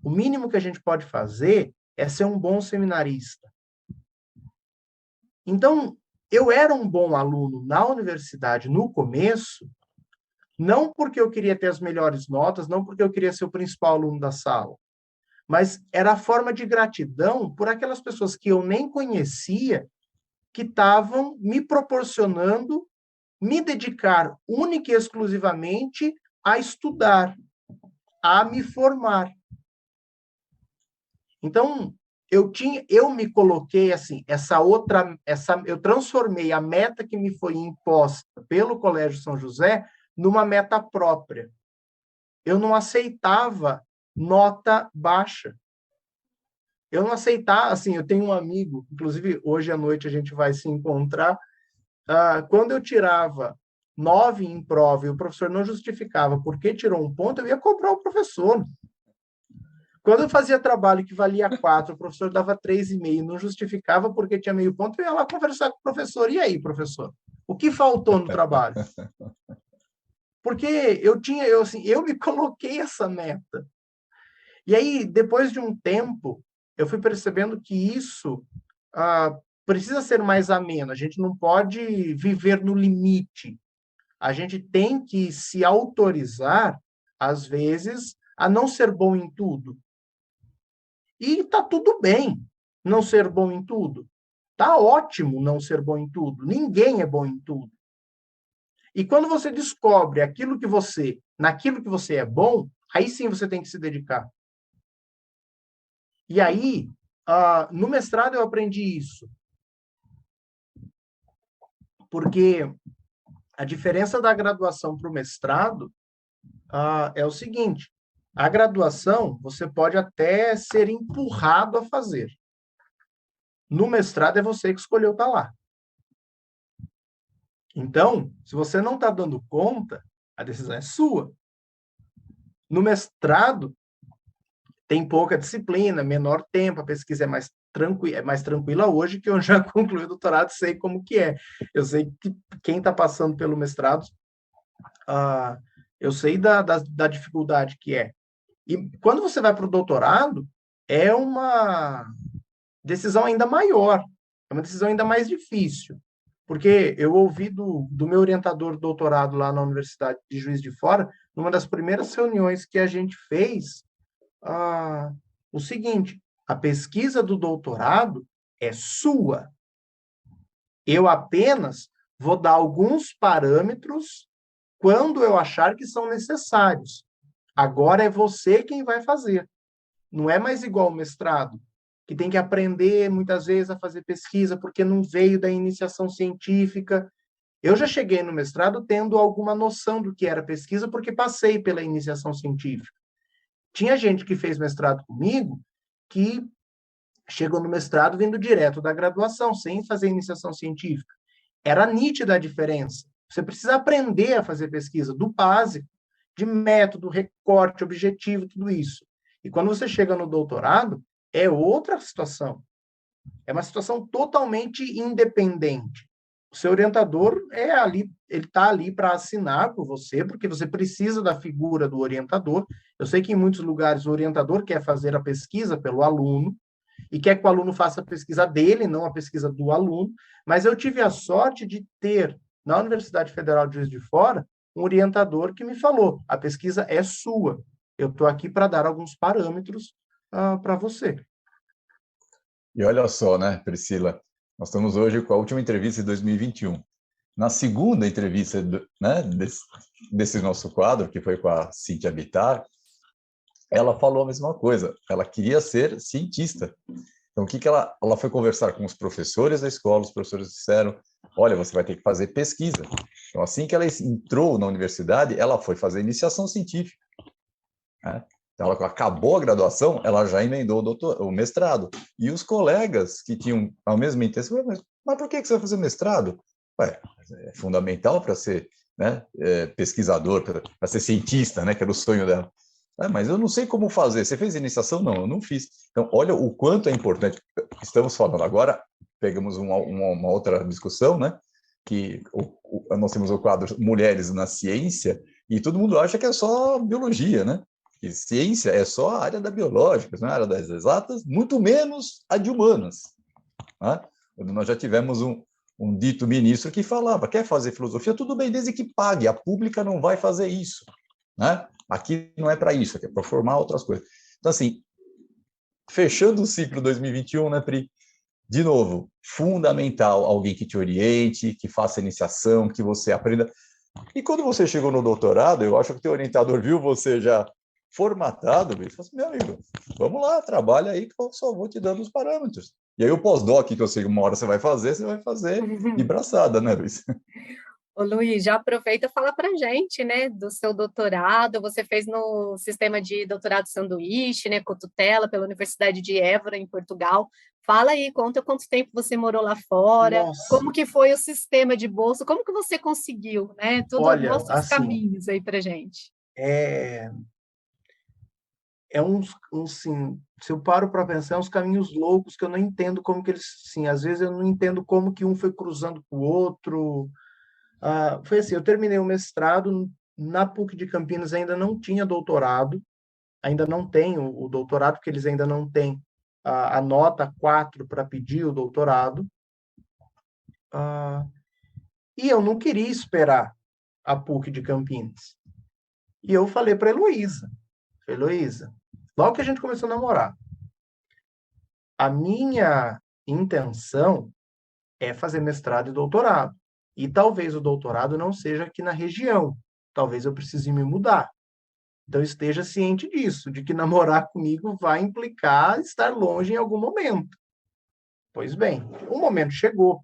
O mínimo que a gente pode fazer é ser um bom seminarista. Então, eu era um bom aluno na universidade no começo, não porque eu queria ter as melhores notas, não porque eu queria ser o principal aluno da sala, mas era a forma de gratidão por aquelas pessoas que eu nem conhecia, que estavam me proporcionando me dedicar única e exclusivamente a estudar, a me formar. Então, eu me coloquei assim, eu transformei a meta que me foi imposta pelo Colégio São José numa meta própria. Eu não aceitava nota baixa. Eu não aceitava, assim, eu tenho um amigo, inclusive hoje à noite a gente vai se encontrar, quando eu tirava 9 em prova e o professor não justificava por que tirou um ponto, eu ia cobrar o professor. Quando eu fazia trabalho que valia 4, o professor dava 3,5, não justificava porque tinha meio ponto, eu ia lá conversar com o professor. E aí, professor? O que faltou no trabalho? Porque eu me coloquei essa meta. E aí, depois de um tempo, eu fui percebendo que isso precisa ser mais ameno. A gente não pode viver no limite. A gente tem que se autorizar, às vezes, a não ser bom em tudo. E está tudo bem não ser bom em tudo. Está ótimo não ser bom em tudo. Ninguém é bom em tudo. E quando você descobre naquilo que você é bom, aí sim você tem que se dedicar. E aí, no mestrado eu aprendi isso. Porque a diferença da graduação para o mestrado é o seguinte: a graduação você pode até ser empurrado a fazer. No mestrado é você que escolheu estar lá. Então, se você não está dando conta, a decisão é sua. No mestrado, tem pouca disciplina, menor tempo, a pesquisa é mais tranquila hoje, que eu já concluí o doutorado, sei como que é. Eu sei que quem está passando pelo mestrado, eu sei da dificuldade que é. E quando você vai para o doutorado, é uma decisão ainda maior, é uma decisão ainda mais difícil. Porque eu ouvi do meu orientador de doutorado lá na Universidade de Juiz de Fora, numa das primeiras reuniões que a gente fez, o seguinte: a pesquisa do doutorado é sua. Eu apenas vou dar alguns parâmetros quando eu achar que são necessários. Agora é você quem vai fazer. Não é mais igual o mestrado, que tem que aprender muitas vezes a fazer pesquisa porque não veio da iniciação científica. Eu já cheguei no mestrado tendo alguma noção do que era pesquisa porque passei pela iniciação científica. Tinha gente que fez mestrado comigo que chegou no mestrado vindo direto da graduação, sem fazer iniciação científica. Era nítida a diferença. Você precisa aprender a fazer pesquisa do básico, de método, recorte, objetivo, tudo isso. E quando você chega no doutorado, é outra situação. É uma situação totalmente independente. O seu orientador ele está ali para assinar por você, porque você precisa da figura do orientador. Eu sei que em muitos lugares o orientador quer fazer a pesquisa pelo aluno e quer que o aluno faça a pesquisa dele, não a pesquisa do aluno, mas eu tive a sorte de ter, na Universidade Federal de Juiz de Fora, um orientador que me falou: a pesquisa é sua, eu estou aqui para dar alguns parâmetros para você. E olha só, né, Priscila, nós estamos hoje com a última entrevista de 2021. Na segunda entrevista né, desse nosso quadro, que foi com a Cíntia Bittar, ela falou a mesma coisa, ela queria ser cientista. Então, o que ela foi conversar com os professores da escola, os professores disseram, olha, você vai ter que fazer pesquisa. Então, assim que ela entrou na universidade, ela foi fazer iniciação científica. Né? Então, ela acabou a graduação, ela já emendou o mestrado. E os colegas que tinham a mesma intenção, mas por que você vai fazer mestrado? Ué, é fundamental para ser, né, pesquisador, para ser cientista, né, que era o sonho dela. Mas eu não sei como fazer. Você fez iniciação? Não, eu não fiz. Então, olha o quanto é importante. Estamos falando agora, pegamos uma outra discussão, né? Que nós temos o quadro Mulheres na Ciência, e todo mundo acha que é só biologia, né? Que ciência é só a área da biológica, não é a área das exatas, muito menos a de humanas. Né? Nós já tivemos um dito ministro que falava, quer fazer filosofia? Tudo bem, desde que pague. A pública não vai fazer isso. Né? Aqui não é para isso, aqui é para formar outras coisas. Então, assim, fechando o ciclo 2021, né, Pri? De novo, fundamental alguém que te oriente, que faça iniciação, que você aprenda. E quando você chegou no doutorado, eu acho que o teu orientador viu você já formatado, e falou assim, meu amigo, vamos lá, trabalha aí que eu só vou te dando os parâmetros. E aí o pós-doc, que eu sei que uma hora você vai fazer de braçada, né, Luiz? Ô, Luiz, já aproveita e fala para a gente, né, do seu doutorado. Você fez no sistema de doutorado sanduíche, né, com tutela pela Universidade de Évora, em Portugal. Fala aí, conta quanto tempo você morou lá fora, Nossa. como que foi o sistema de bolsa, como que você conseguiu, né? Tudo, Olha, mostra os assim, caminhos aí para gente. Sim, se eu paro para pensar, é uns caminhos loucos que eu não entendo como que eles, sim, às vezes eu não entendo como que um foi cruzando com o outro. Foi assim, eu terminei o mestrado na PUC de Campinas, ainda não tinha doutorado, ainda não tenho o doutorado, porque eles ainda não têm a nota 4 para pedir o doutorado. E eu não queria esperar a PUC de Campinas. E eu falei para a Heloísa, logo que a gente começou a namorar, a minha intenção é fazer mestrado e doutorado. E talvez o doutorado não seja aqui na região. Talvez eu precise me mudar. Então, esteja ciente disso, de que namorar comigo vai implicar estar longe em algum momento. Pois bem, o momento chegou.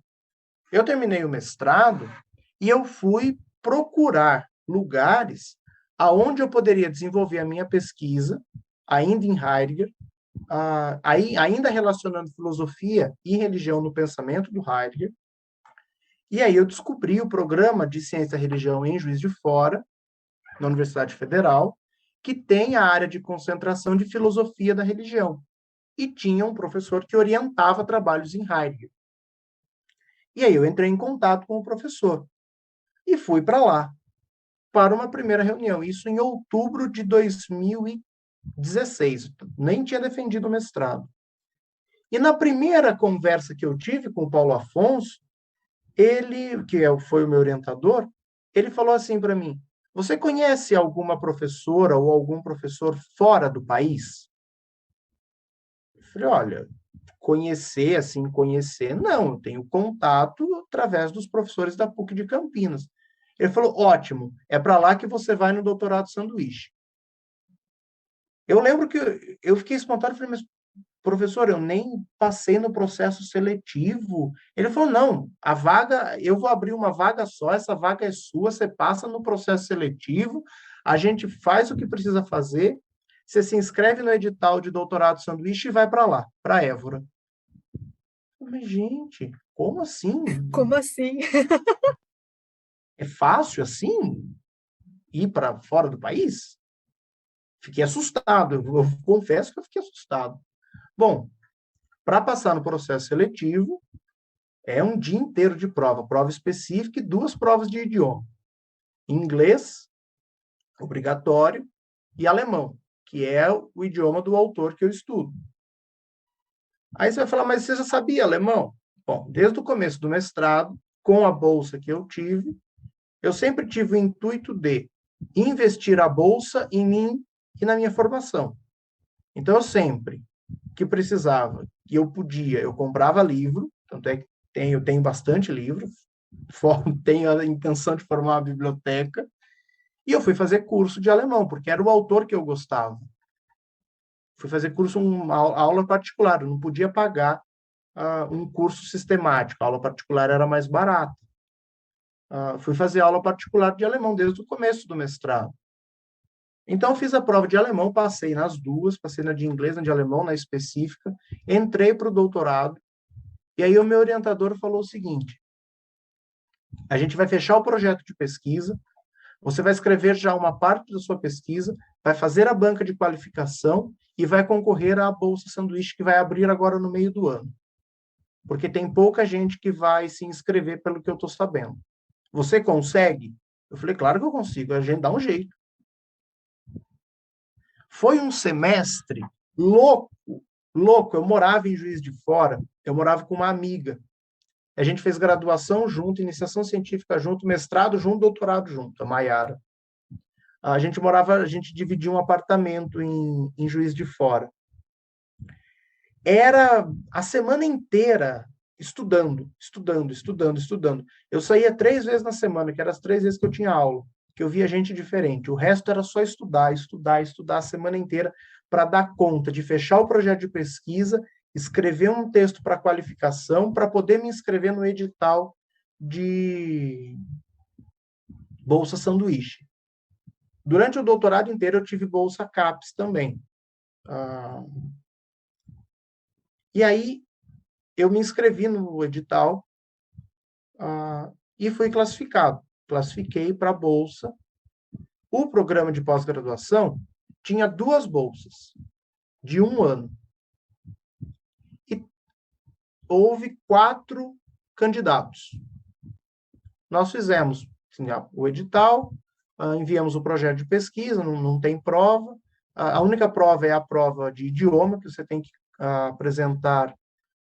Eu terminei o mestrado e eu fui procurar lugares aonde eu poderia desenvolver a minha pesquisa, ainda em Heidegger, ainda relacionando filosofia e religião no pensamento do Heidegger. E aí eu descobri o programa de Ciência e Religião em Juiz de Fora, na Universidade Federal, que tem a área de concentração de filosofia da religião. E tinha um professor que orientava trabalhos em Heidegger. E aí eu entrei em contato com o professor e fui para lá, para uma primeira reunião. Isso em outubro de 2016. Nem tinha defendido o mestrado. E na primeira conversa que eu tive com o Paulo Afonso, ele, foi o meu orientador, ele falou assim para mim, você conhece alguma professora ou algum professor fora do país? Eu falei, olha, conhecer, não, eu tenho contato através dos professores da PUC de Campinas. Ele falou, ótimo, é para lá que você vai no doutorado sanduíche. Eu lembro que eu fiquei espantado, falei, mas professor, eu nem passei no processo seletivo. Ele falou, não, a vaga, eu vou abrir uma vaga só, essa vaga é sua, você passa no processo seletivo, a gente faz o que precisa fazer, você se inscreve no edital de doutorado sanduíche e vai para lá, para Évora. Mas, gente, como assim? Como assim? É fácil assim ir para fora do país? Fiquei assustado, eu confesso que eu fiquei assustado. Bom, para passar no processo seletivo, é um dia inteiro de prova específica e 2 provas de idioma. Inglês, obrigatório, e alemão, que é o idioma do autor que eu estudo. Aí você vai falar, mas você já sabia alemão? Bom, desde o começo do mestrado, com a bolsa que eu tive, eu sempre tive o intuito de investir a bolsa em mim e na minha formação. Então, eu sempre que precisava que eu comprava livro, tanto é que eu tenho bastante livro, tenho a intenção de formar uma biblioteca, e eu fui fazer curso de alemão, porque era o autor que eu gostava. Fui fazer curso, uma aula particular, eu não podia pagar um curso sistemático, a aula particular era mais barata. Fui fazer aula particular de alemão desde o começo do mestrado. Então, fiz a prova de alemão, passei nas duas, passei na de inglês, na de alemão, na específica, entrei para o doutorado, e aí o meu orientador falou o seguinte: a gente vai fechar o projeto de pesquisa, você vai escrever já uma parte da sua pesquisa, vai fazer a banca de qualificação e vai concorrer à Bolsa Sanduíche, que vai abrir agora no meio do ano. Porque tem pouca gente que vai se inscrever, pelo que eu estou sabendo. Você consegue? Eu falei, claro que eu consigo, a gente dá um jeito. Foi um semestre louco, louco. Eu morava em Juiz de Fora, eu morava com uma amiga. A gente fez graduação junto, iniciação científica junto, mestrado junto, doutorado junto, a Maiara. A gente dividia um apartamento em Juiz de Fora. Era a semana inteira estudando. Eu saía 3 vezes na semana, que eram as 3 vezes que eu tinha aula, que eu via gente diferente. O resto era só estudar a semana inteira para dar conta de fechar o projeto de pesquisa, escrever um texto para qualificação, para poder me inscrever no edital de Bolsa Sanduíche. Durante o doutorado inteiro, eu tive Bolsa CAPES também. E aí, eu me inscrevi no edital e fui classificado. Classifiquei para a Bolsa. O programa de pós-graduação tinha 2 bolsas de 1 ano. E houve 4 candidatos. Nós fizemos assim, o edital, enviamos o projeto de pesquisa, não tem prova. A única prova é a prova de idioma, que você tem que apresentar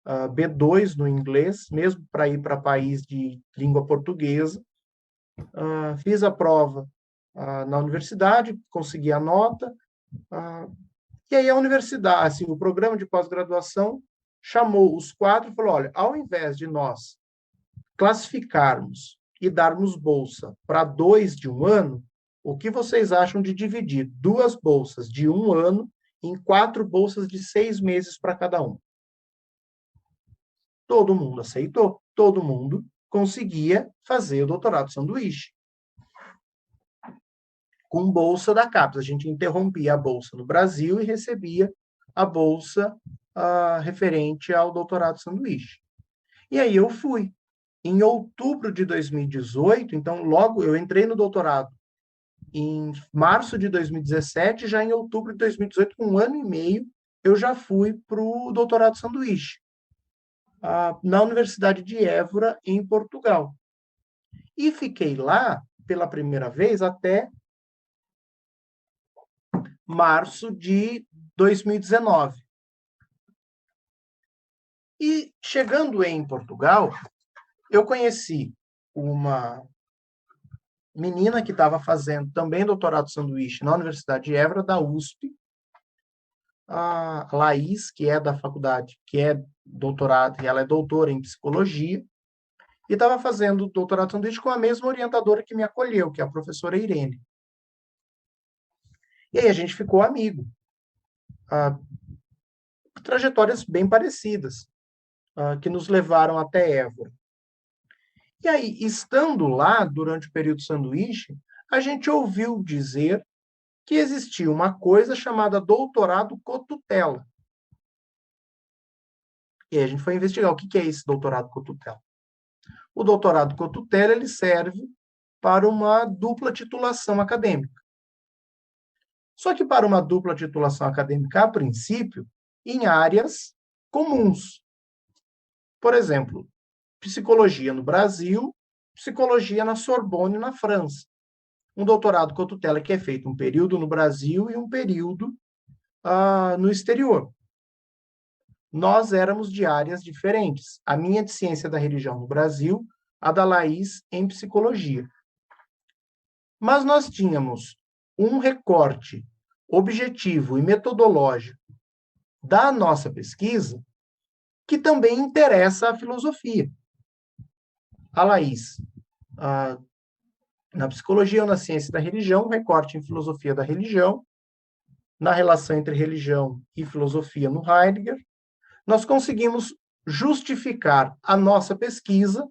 B2 no inglês, mesmo para ir para país de língua portuguesa. Fiz a prova na universidade, consegui a nota, e aí a universidade, assim, o programa de pós-graduação chamou os 4 e falou, olha, ao invés de nós classificarmos e darmos bolsa para 2 de 1 ano, o que vocês acham de dividir 2 bolsas de 1 ano em 4 bolsas de 6 meses para cada um? Todo mundo aceitou, todo mundo conseguia fazer o doutorado sanduíche. Com bolsa da CAPES. A gente interrompia a bolsa no Brasil e recebia a bolsa referente ao doutorado sanduíche. E aí eu fui. Em outubro de 2018, então logo eu entrei no doutorado em março de 2017, já em outubro de 2018, com 1 ano e meio, eu já fui para o doutorado sanduíche, na Universidade de Évora, em Portugal. E fiquei lá, pela primeira vez, até março de 2019. E, chegando em Portugal, eu conheci uma menina que estava fazendo também doutorado sanduíche na Universidade de Évora, da USP, a Laís, que é da faculdade, que é doutorado, e ela é doutora em psicologia, e estava fazendo doutorado sanduíche com a mesma orientadora que me acolheu, que é a professora Irene. E aí a gente ficou amigo. Trajetórias bem parecidas, que nos levaram até Évora. E aí, estando lá, durante o período sanduíche, a gente ouviu dizer que existia uma coisa chamada doutorado cotutela. E aí a gente foi investigar o que é esse doutorado cotutela. O doutorado cotutela ele serve para uma dupla titulação acadêmica. Só que para uma dupla titulação acadêmica, a princípio, em áreas comuns. Por exemplo, psicologia no Brasil, psicologia na Sorbonne, na França. Um doutorado cotutela que é feito um período no Brasil e um período no exterior. Nós éramos de áreas diferentes. A minha de ciência da religião no Brasil, a da Laís em psicologia. Mas nós tínhamos um recorte objetivo e metodológico da nossa pesquisa que também interessa a filosofia. A Laís, na psicologia ou na ciência da religião, recorte em filosofia da religião, na relação entre religião e filosofia no Heidegger, nós conseguimos justificar a nossa pesquisa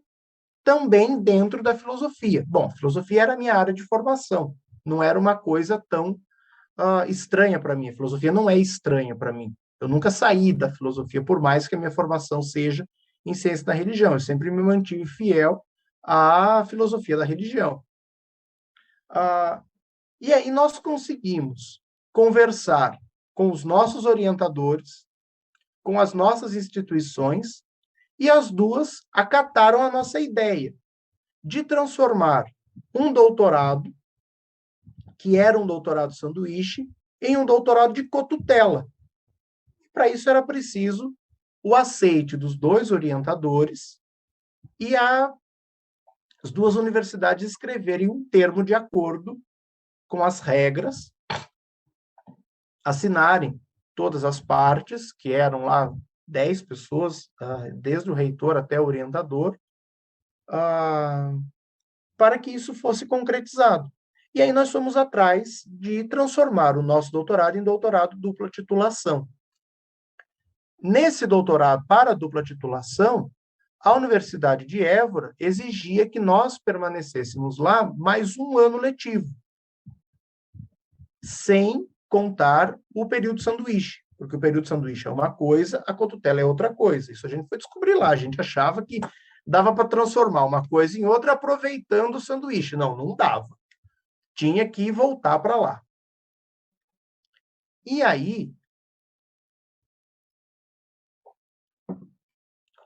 também dentro da filosofia. Bom, filosofia era a minha área de formação, não era uma coisa tão estranha para mim. A filosofia não é estranha para mim. Eu nunca saí da filosofia, por mais que a minha formação seja em ciência da religião. Eu sempre me mantive fiel à filosofia da religião. E aí nós conseguimos conversar com os nossos orientadores, com as nossas instituições, e as duas acataram a nossa ideia de transformar um doutorado, que era um doutorado sanduíche, em um doutorado de cotutela. Para isso era preciso o aceite dos dois orientadores e as duas universidades escreverem um termo de acordo com as regras, assinarem todas as partes, que eram lá 10 pessoas, desde o reitor até o orientador, para que isso fosse concretizado. E aí nós fomos atrás de transformar o nosso doutorado em doutorado dupla titulação. Nesse doutorado para dupla titulação, a Universidade de Évora exigia que nós permanecêssemos lá mais um ano letivo, sem contar o período sanduíche, porque o período sanduíche é uma coisa, a cotutela é outra coisa. Isso a gente foi descobrir lá. A gente achava que dava para transformar uma coisa em outra aproveitando o sanduíche. Não, não dava. Tinha que voltar para lá. E aí,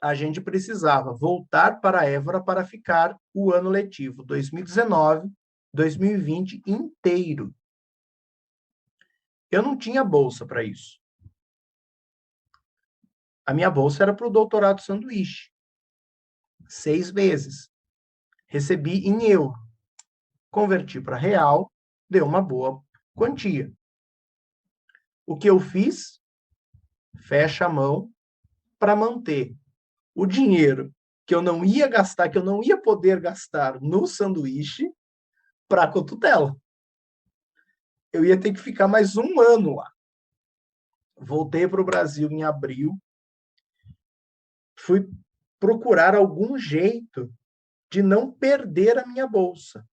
a gente precisava voltar para Évora para ficar o ano letivo 2019, 2020 inteiro. Eu não tinha bolsa para isso. A minha bolsa era para o doutorado sanduíche. 6 meses. Recebi em euro. Converti para real, deu uma boa quantia. O que eu fiz? Fecha a mão para manter o dinheiro que eu não ia gastar, que eu não ia poder gastar no sanduíche, para a cotutela. Eu ia ter que ficar mais um ano lá. Voltei para o Brasil em abril, fui procurar algum jeito de não perder a minha bolsa.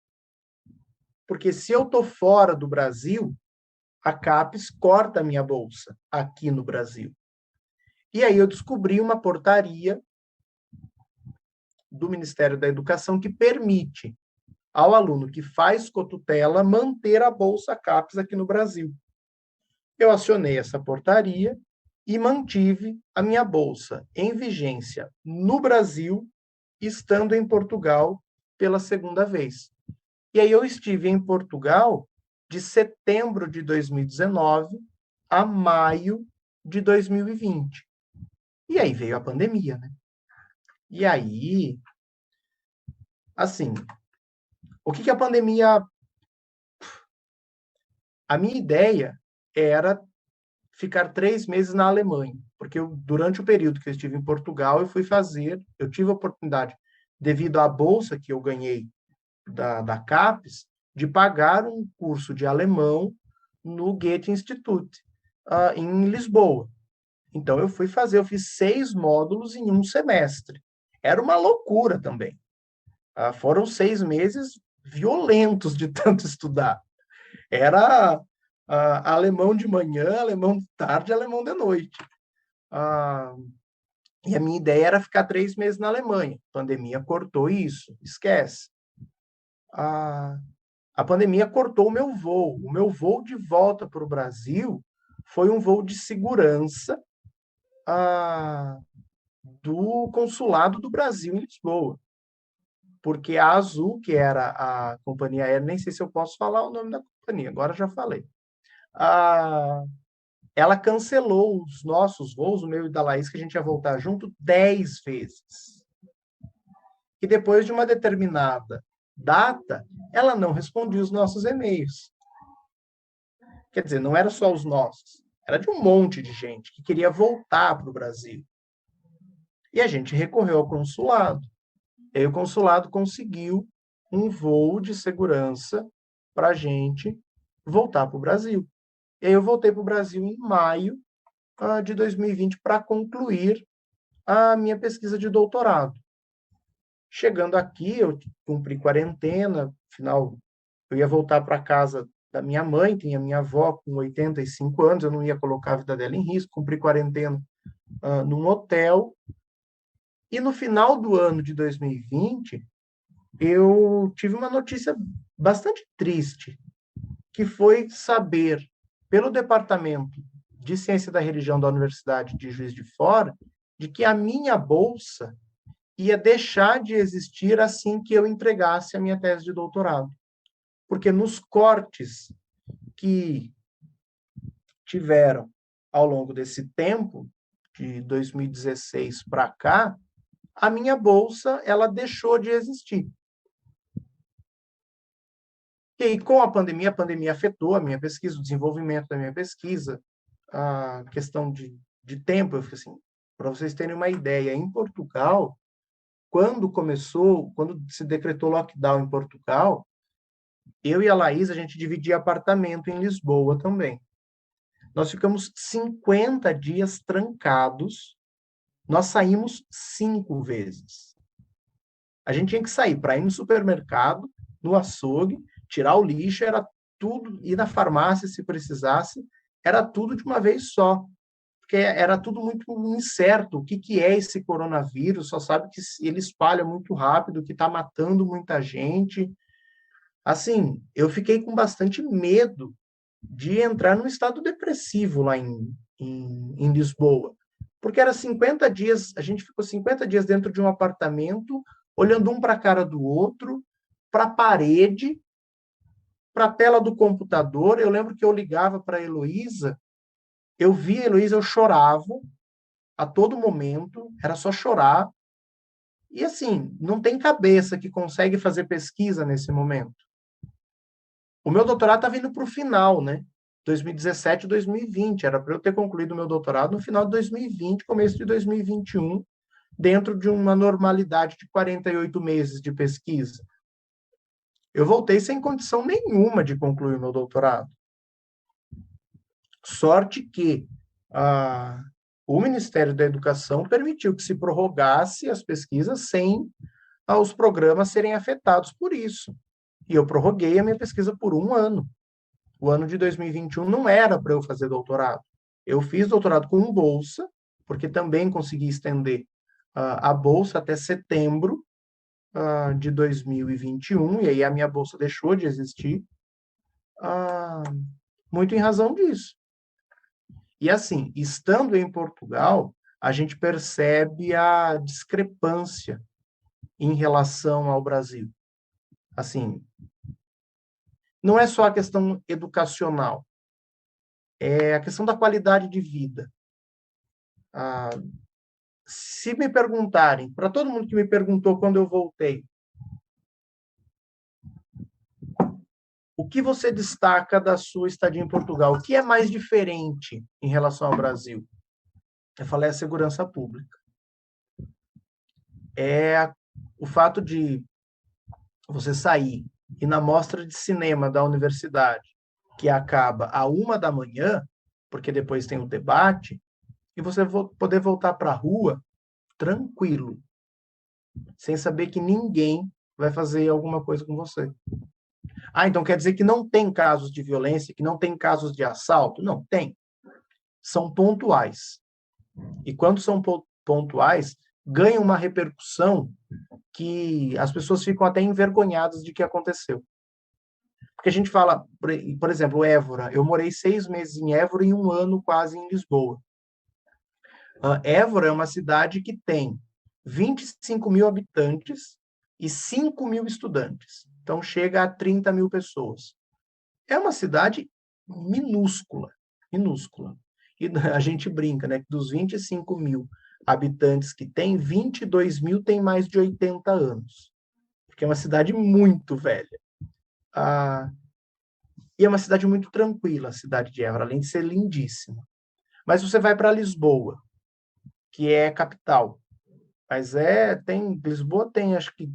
Porque se eu estou fora do Brasil, a CAPES corta a minha bolsa aqui no Brasil. E aí eu descobri uma portaria do Ministério da Educação que permite ao aluno que faz cotutela manter a bolsa CAPES aqui no Brasil. Eu acionei essa portaria e mantive a minha bolsa em vigência no Brasil, estando em Portugal pela segunda vez. E aí eu estive em Portugal de setembro de 2019 a maio de 2020. E aí veio a pandemia, né? E aí, assim, o que a pandemia... A minha ideia era ficar 3 meses na Alemanha, porque durante o período que eu estive em Portugal, eu tive a oportunidade, devido à bolsa que eu ganhei da CAPES, de pagar um curso de alemão no Goethe Institute, em Lisboa. Então, eu fiz 6 módulos em um semestre. Era uma loucura também. Foram 6 meses violentos de tanto estudar. Era alemão de manhã, alemão de tarde, alemão de noite. E a minha ideia era ficar 3 meses na Alemanha. A pandemia cortou isso, esquece. A pandemia cortou o meu voo. O meu voo de volta para o Brasil foi um voo de segurança do Consulado do Brasil em Lisboa. Porque a Azul, que era a companhia aérea, nem sei se eu posso falar o nome da companhia, agora já falei. Ela cancelou os nossos voos, o meu e da Laís, que a gente ia voltar junto, 10 vezes. E depois de uma determinada data, ela não respondia os nossos e-mails. Quer dizer, não era só os nossos, era de um monte de gente que queria voltar para o Brasil. E a gente recorreu ao consulado. E aí o consulado conseguiu um voo de segurança para a gente voltar para o Brasil. E aí eu voltei para o Brasil em maio de 2020 para concluir a minha pesquisa de doutorado. Chegando aqui, eu cumpri quarentena, afinal, eu ia voltar para casa da minha mãe, tinha minha avó com 85 anos, eu não ia colocar a vida dela em risco, cumpri quarentena num hotel. E no final do ano de 2020, eu tive uma notícia bastante triste, que foi saber, pelo Departamento de Ciência da Religião da Universidade de Juiz de Fora, de que a minha bolsa ia deixar de existir assim que eu entregasse a minha tese de doutorado. Porque nos cortes que tiveram ao longo desse tempo, de 2016 para cá, a minha bolsa ela deixou de existir. E aí, com a pandemia afetou a minha pesquisa, o desenvolvimento da minha pesquisa, a questão de tempo. Eu fiquei assim, para vocês terem uma ideia, em Portugal, quando se decretou lockdown em Portugal, eu e a Laís, a gente dividia apartamento em Lisboa também. Nós ficamos 50 dias trancados, nós saímos 5 vezes. A gente tinha que sair para ir no supermercado, no açougue, tirar o lixo, era tudo, ir na farmácia se precisasse, era tudo de uma vez só. Porque era tudo muito incerto. O que é esse coronavírus? Só sabe que ele espalha muito rápido, que está matando muita gente. Assim, eu fiquei com bastante medo de entrar num estado depressivo lá em Lisboa. Porque era 50 dias, a gente ficou 50 dias dentro de um apartamento, olhando um para a cara do outro, para a parede, para a tela do computador. Eu lembro que eu ligava para a Heloísa, eu via a Heloísa, eu chorava a todo momento, era só chorar. E assim, não tem cabeça que consegue fazer pesquisa nesse momento. O meu doutorado está vindo para o final, né? 2017 e 2020. Era para eu ter concluído o meu doutorado no final de 2020, começo de 2021, dentro de uma normalidade de 48 meses de pesquisa. Eu voltei sem condição nenhuma de concluir o meu doutorado. Sorte que o Ministério da Educação permitiu que se prorrogasse as pesquisas sem os programas serem afetados por isso. E eu prorroguei a minha pesquisa por 1 ano. O ano de 2021 não era para eu fazer doutorado. Eu fiz doutorado com bolsa, porque também consegui estender a bolsa até setembro de 2021, e aí a minha bolsa deixou de existir, muito em razão disso. E assim, estando em Portugal, a gente percebe a discrepância em relação ao Brasil. Assim, não é só a questão educacional, é a questão da qualidade de vida. Se me perguntarem, para todo mundo que me perguntou quando eu voltei, o que você destaca da sua estadia em Portugal? O que é mais diferente em relação ao Brasil? Eu falei a segurança pública. É o fato de você sair e na mostra de cinema da universidade, que acaba à 1 da manhã, porque depois tem o debate, e você poder voltar para a rua tranquilo, sem saber que ninguém vai fazer alguma coisa com você. Então quer dizer que não tem casos de violência, que não tem casos de assalto? Não, tem. São pontuais. E quando são pontuais, ganham uma repercussão que as pessoas ficam até envergonhadas de que aconteceu. Porque a gente fala, por exemplo, Évora. Eu morei 6 meses em Évora e 1 ano quase em Lisboa. Évora é uma cidade que tem 25 mil habitantes e 5 mil estudantes. Então, chega a 30 mil pessoas. É uma cidade minúscula, minúscula. E a gente brinca, né? Que dos 25 mil habitantes que tem, 22 mil tem mais de 80 anos. Porque é uma cidade muito velha. E é uma cidade muito tranquila, a cidade de Évora, além de ser lindíssima. Mas você vai para Lisboa, que é a capital. Mas Lisboa tem, acho que,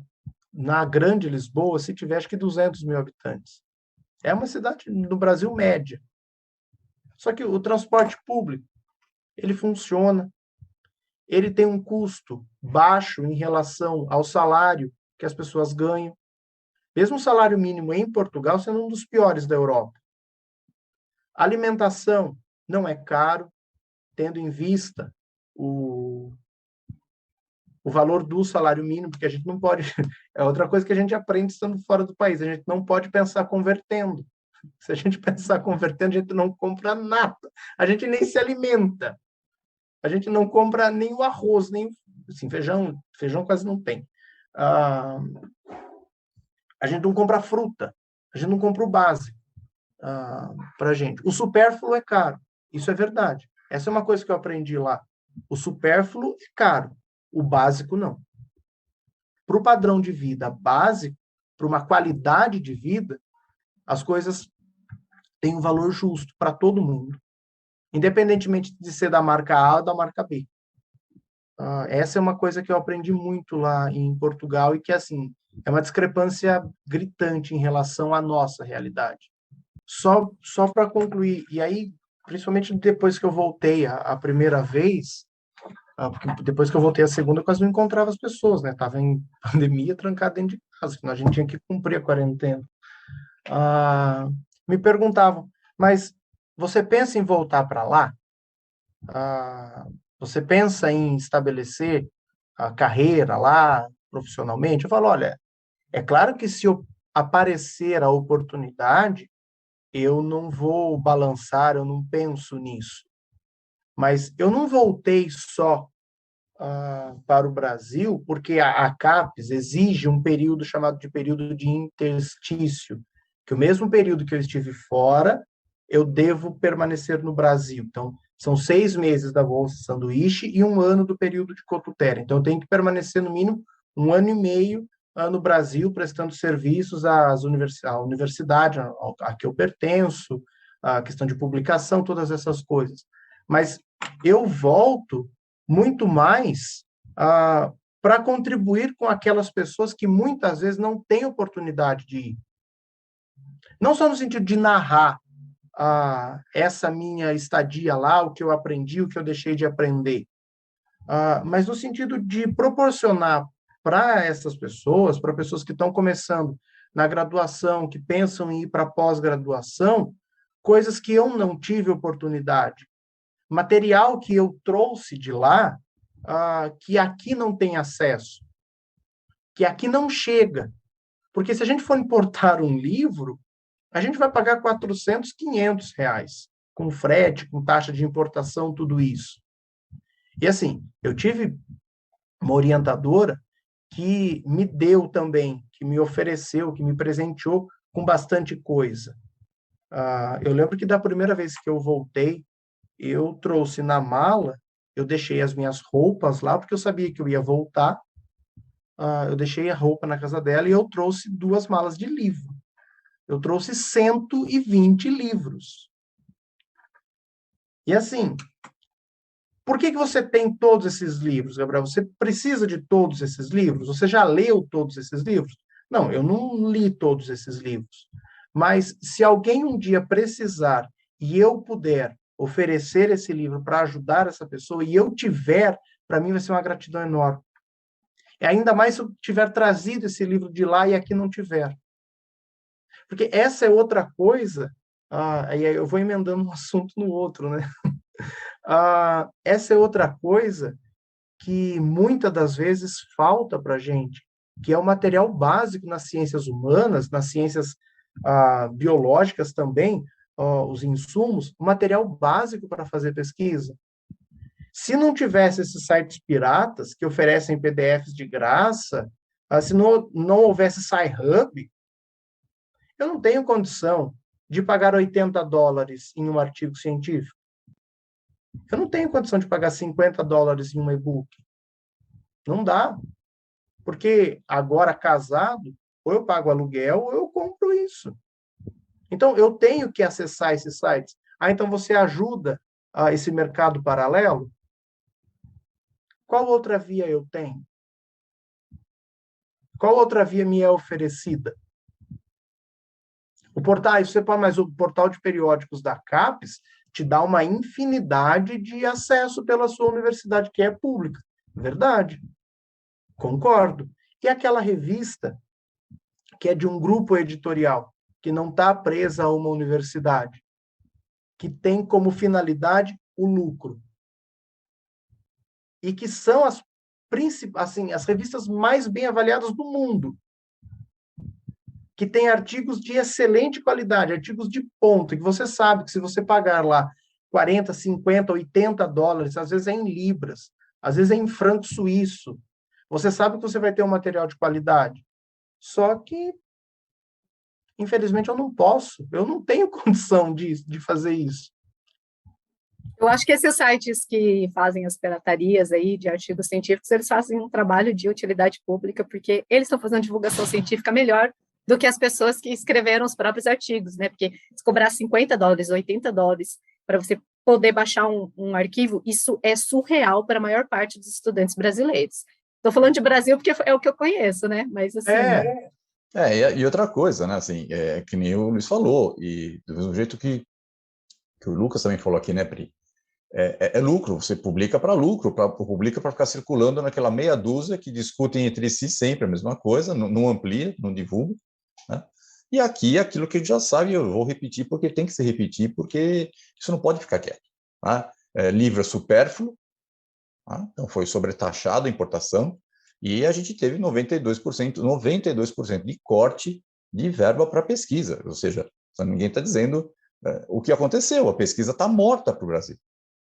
na grande Lisboa, se tiver, acho que 200 mil habitantes. É uma cidade no Brasil média. Só que o transporte público, ele funciona, ele tem um custo baixo em relação ao salário que as pessoas ganham. Mesmo o salário mínimo em Portugal sendo um dos piores da Europa. A alimentação não é caro, tendo em vista o valor do salário mínimo, porque a gente não pode... É outra coisa que a gente aprende estando fora do país. A gente não pode pensar convertendo. Se a gente pensar convertendo, a gente não compra nada. A gente nem se alimenta. A gente não compra nem o arroz, nem assim, feijão quase não tem. A gente não compra fruta. A gente não compra o básico para a gente. O supérfluo é caro. Isso é verdade. Essa é uma coisa que eu aprendi lá. O supérfluo é caro. O básico, não. Para o padrão de vida básico, para uma qualidade de vida, as coisas têm um valor justo para todo mundo, independentemente de ser da marca A ou da marca B. Essa é uma coisa que eu aprendi muito lá em Portugal e que, assim, é uma discrepância gritante em relação à nossa realidade. Só para concluir, e aí, principalmente depois que eu voltei a primeira vez, porque depois que eu voltei a segunda, eu quase não encontrava as pessoas, né? Estava em pandemia, trancado dentro de casa, a gente tinha que cumprir a quarentena. Me perguntavam, mas você pensa em voltar para lá? Você pensa em estabelecer a carreira lá, profissionalmente? Eu falo, olha, é claro que se aparecer a oportunidade, eu não vou balançar, eu não penso nisso. Mas eu não voltei só para o Brasil, porque a CAPES exige um período chamado de período de interstício, que o mesmo período que eu estive fora, eu devo permanecer no Brasil. Então, são 6 meses da Bolsa Sanduíche e 1 ano do período de Cotutera. Então, eu tenho que permanecer no mínimo 1 ano e meio no Brasil, prestando serviços à universidade a que eu pertenço, a questão de publicação, todas essas coisas. Mas eu volto muito mais para contribuir com aquelas pessoas que muitas vezes não têm oportunidade de ir. Não só no sentido de narrar essa minha estadia lá, o que eu aprendi, o que eu deixei de aprender, mas no sentido de proporcionar para essas pessoas, para pessoas que estão começando na graduação, que pensam em ir para a pós-graduação, coisas que eu não tive oportunidade. Material que eu trouxe de lá, que aqui não tem acesso, que aqui não chega. Porque se a gente for importar um livro, a gente vai pagar 400, 500 reais, com frete, com taxa de importação, tudo isso. E assim, eu tive uma orientadora que me deu também, que me ofereceu, que me presenteou com bastante coisa. Eu lembro que da primeira vez que eu voltei, eu trouxe na mala, eu deixei as minhas roupas lá, porque eu sabia que eu ia voltar, eu deixei a roupa na casa dela e eu trouxe 2 malas de livro. Eu trouxe 120 livros. E assim, por que você tem todos esses livros, Gabriel? Você precisa de todos esses livros? Você já leu todos esses livros? Não, eu não li todos esses livros. Mas se alguém um dia precisar e eu puder oferecer esse livro para ajudar essa pessoa e eu tiver, para mim vai ser uma gratidão enorme. E ainda mais se eu tiver trazido esse livro de lá e aqui não tiver. Porque essa é outra coisa, aí eu vou emendando um assunto no outro, né? Essa é outra coisa que muitas das vezes falta para a gente, que é o material básico nas ciências humanas, nas ciências biológicas também, os insumos, o material básico para fazer pesquisa. Se não tivesse esses sites piratas que oferecem PDFs de graça, se não houvesse Sci-Hub, eu não tenho condição de pagar $80 em um artigo científico. Eu não tenho condição de pagar $50 em um e-book. Não dá. Porque agora, casado, ou eu pago aluguel ou eu compro isso. Então, eu tenho que acessar esses sites. Então você ajuda esse mercado paralelo? Qual outra via eu tenho? Qual outra via me é oferecida? O portal, você pode, mas o portal de periódicos da CAPES te dá uma infinidade de acesso pela sua universidade, que é pública. Verdade. Concordo. E aquela revista que é de um grupo editorial, que não está presa a uma universidade, que tem como finalidade o lucro. E que são as revistas mais bem avaliadas do mundo, que tem artigos de excelente qualidade, artigos de ponto, e que você sabe que se você pagar lá 40, 50, 80 dólares, às vezes é em libras, às vezes é em franco suíço, você sabe que você vai ter um material de qualidade. Só que, infelizmente, eu não tenho condição de fazer isso. Eu acho que esses sites que fazem as piratarias aí de artigos científicos, eles fazem um trabalho de utilidade pública, porque eles estão fazendo divulgação científica melhor do que as pessoas que escreveram os próprios artigos, né? Porque se cobrar 50 dólares, 80 dólares para você poder baixar um arquivo, isso é surreal para a maior parte dos estudantes brasileiros. Estou falando de Brasil porque é o que eu conheço, né? Mas assim. E outra coisa, né? Assim, que nem o Luiz falou, e do mesmo jeito que o Lucas também falou aqui, né, Pri? É lucro, você publica para lucro, publica para ficar circulando naquela meia dúzia que discutem entre si sempre a mesma coisa, não amplia, não divulga, né? E aqui, aquilo que a gente já sabe, eu vou repetir porque tem que se repetir, porque isso não pode ficar quieto. Tá? Livro é supérfluo, tá? Então foi sobretaxado a importação, e a gente teve 92% de corte de verba para pesquisa, ou seja, ninguém está dizendo o que aconteceu, a pesquisa está morta para o Brasil.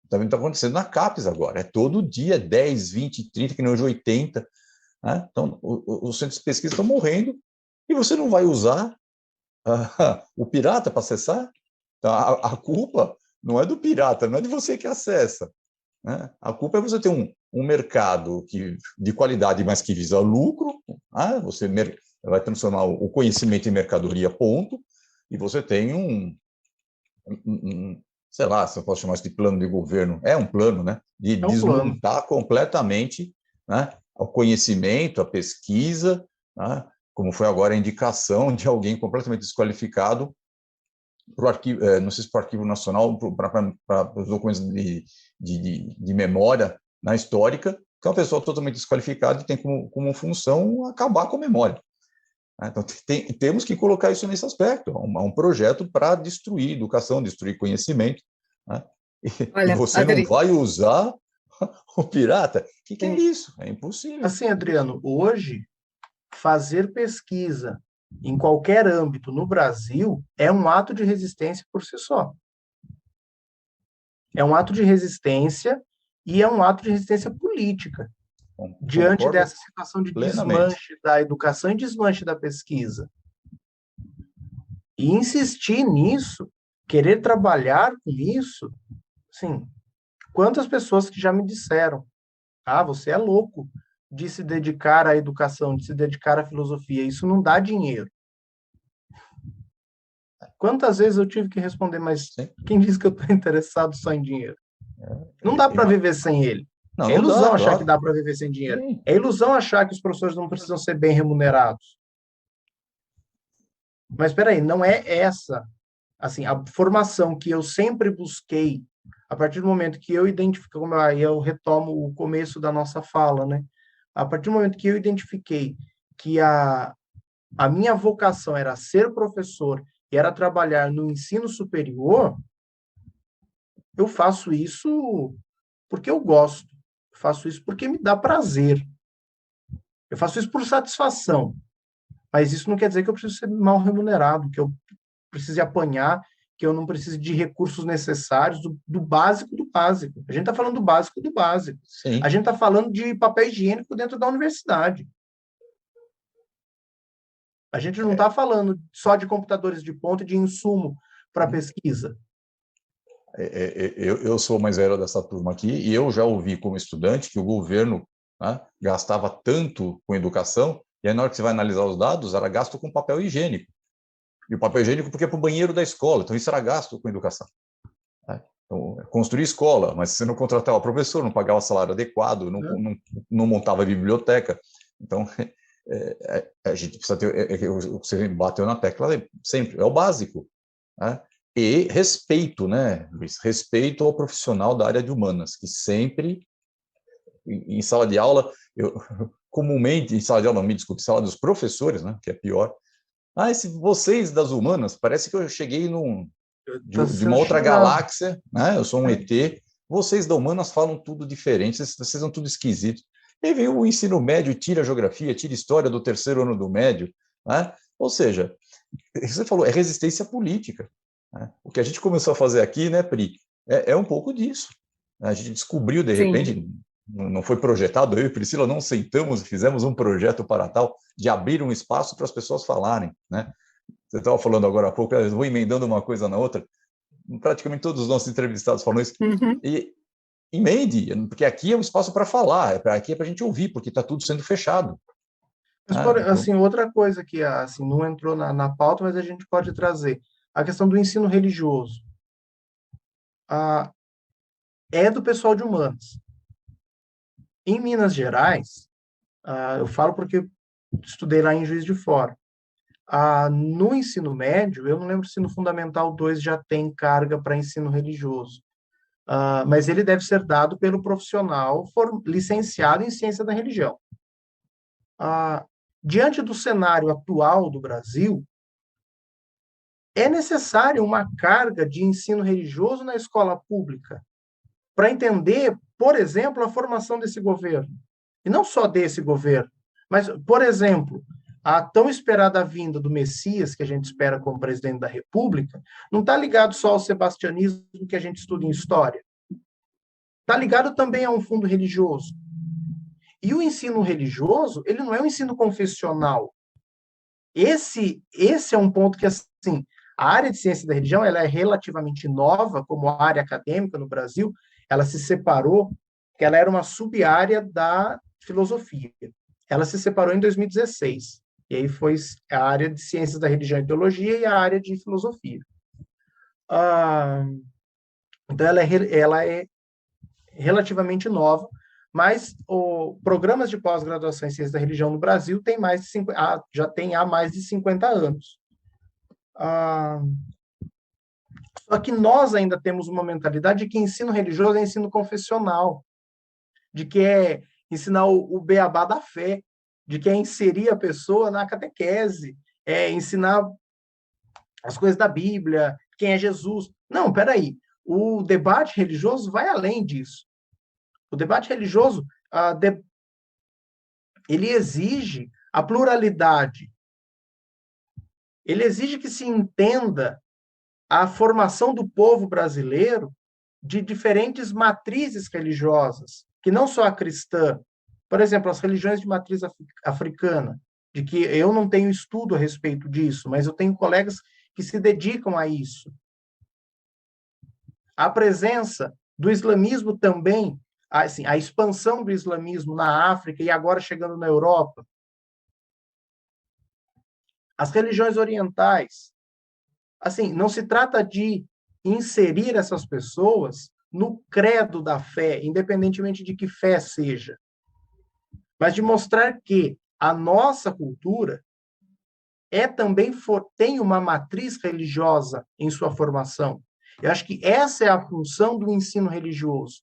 Também está acontecendo na CAPES agora, todo dia 10, 20, 30, que nem hoje 80. Né? Então, os centros de pesquisa estão morrendo e você não vai usar o pirata para acessar? Então, a culpa não é do pirata, não é de você que acessa. Né? A culpa é você ter um mercado de qualidade, mas que visa lucro. Você vai transformar o conhecimento em mercadoria, ponto, e você tem sei lá, se eu posso chamar isso de plano de governo, é um plano, né? De desmontar completamente, né, o conhecimento, a pesquisa, né, como foi agora a indicação de alguém completamente desqualificado para o arquivo, não sei se para o Arquivo Nacional, para os documentos de memória, né, histórica, que é uma pessoa totalmente desqualificada e tem como função acabar com a memória. Então, temos que colocar isso nesse aspecto, um projeto para destruir educação, destruir conhecimento, né? Olha, e você não vai usar o pirata? O que é isso? É impossível. Assim, Adriano, hoje, fazer pesquisa em qualquer âmbito no Brasil é um ato de resistência por si só. É um ato de resistência e é um ato de resistência política. Diante dessa situação de desmanche da educação e desmanche da pesquisa. E insistir nisso, querer trabalhar com isso, assim, quantas pessoas que já me disseram, você é louco de se dedicar à educação, de se dedicar à filosofia, isso não dá dinheiro. Quantas vezes eu tive que responder, mas quem disse que eu estou interessado só em dinheiro? Não dá para viver sem ele. É ilusão achar que dá para viver sem dinheiro. É ilusão achar que os professores não precisam ser bem remunerados. Mas espera aí, não é essa, assim, a formação que eu sempre busquei, a partir do momento que eu identifico, aí eu retomo o começo da nossa fala, né? A partir do momento que eu identifiquei que a minha vocação era ser professor e era trabalhar no ensino superior, eu faço isso porque eu gosto. Faço isso porque me dá prazer. Eu faço isso por satisfação. Mas isso não quer dizer que eu preciso ser mal remunerado, que eu precise apanhar, que eu não precise de recursos necessários, do básico do básico. A gente está falando do básico do básico. Sim. A gente está falando de papel higiênico dentro da universidade. A gente não está falando só de computadores de ponta e de insumo para pesquisa. Eu sou o mais velho dessa turma aqui e eu já ouvi como estudante que o governo, né, gastava tanto com educação e aí na hora que você vai analisar os dados era gasto com papel higiênico. E o papel higiênico porque é para o banheiro da escola, então isso era gasto com educação. Então, construir escola, mas você não contratava professor, não pagava salário adequado, não montava biblioteca. Então, a gente precisa ter, o que você bateu na tecla sempre, é o básico, né? E respeito, né, Luiz? Respeito ao profissional da área de humanas, que sempre, em sala de aula, comumente, em sala de aula, não me desculpe, sala dos professores, né, que é pior. Se vocês das humanas, parece que eu cheguei de uma outra galáxia, né? Eu sou um ET, vocês da humanas falam tudo diferente, vocês são tudo esquisitos. E aí vem o ensino médio, tira geografia, tira história do terceiro ano do médio, né? Ou seja, você falou, é resistência política, né? O que a gente começou a fazer aqui, né, Pri, é um pouco disso. A gente descobriu, de repente, sim, não foi projetado, eu e Priscila não sentamos e fizemos um projeto para tal, de abrir um espaço para as pessoas falarem, né? Você estava falando agora há pouco, eu vou emendando uma coisa na outra, praticamente todos os nossos entrevistados falam isso, e emende, porque aqui é um espaço para falar, aqui é para a gente ouvir, porque está tudo sendo fechado. Mas, assim, outra coisa que assim, não entrou na pauta, mas a gente pode trazer, a questão do ensino religioso. É do pessoal de humanas. Em Minas Gerais, eu falo porque estudei lá em Juiz de Fora. No ensino médio, eu não lembro se no Fundamental 2 já tem carga para ensino religioso, mas ele deve ser dado pelo profissional licenciado em ciência da religião. Diante do cenário atual do Brasil, é necessário uma carga de ensino religioso na escola pública para entender, por exemplo, a formação desse governo. E não só desse governo, mas, por exemplo, a tão esperada vinda do Messias, que a gente espera como presidente da República, não está ligado só ao sebastianismo que a gente estuda em história. Está ligado também a um fundo religioso. E o ensino religioso, ele não é um ensino confessional. Esse é um ponto que, assim, a área de ciência da religião, ela é relativamente nova como área acadêmica no Brasil. Ela se separou, que ela era uma sub-área da filosofia. Ela se separou em 2016. E aí foi a área de ciências da religião e teologia e a área de filosofia. Então, ela é relativamente nova, mas programas de pós-graduação em ciências da religião no Brasil já tem há mais de 50 anos. Só que nós ainda temos uma mentalidade de que ensino religioso é ensino confessional, de que é ensinar o beabá da fé, de que é inserir a pessoa na catequese, é ensinar as coisas da Bíblia, quem é Jesus. Não, peraí. O debate religioso vai além disso. O debate religioso, ele exige a pluralidade. Ele exige que se entenda a formação do povo brasileiro de diferentes matrizes religiosas, que não só a cristã. Por exemplo, as religiões de matriz africana, de que eu não tenho estudo a respeito disso, mas eu tenho colegas que se dedicam a isso. A presença do islamismo também, assim, a expansão do islamismo na África e agora chegando na Europa. As religiões orientais. Assim, não se trata de inserir essas pessoas no credo da fé, independentemente de que fé seja, mas de mostrar que a nossa cultura também tem uma matriz religiosa em sua formação. Eu acho que essa é a função do ensino religioso.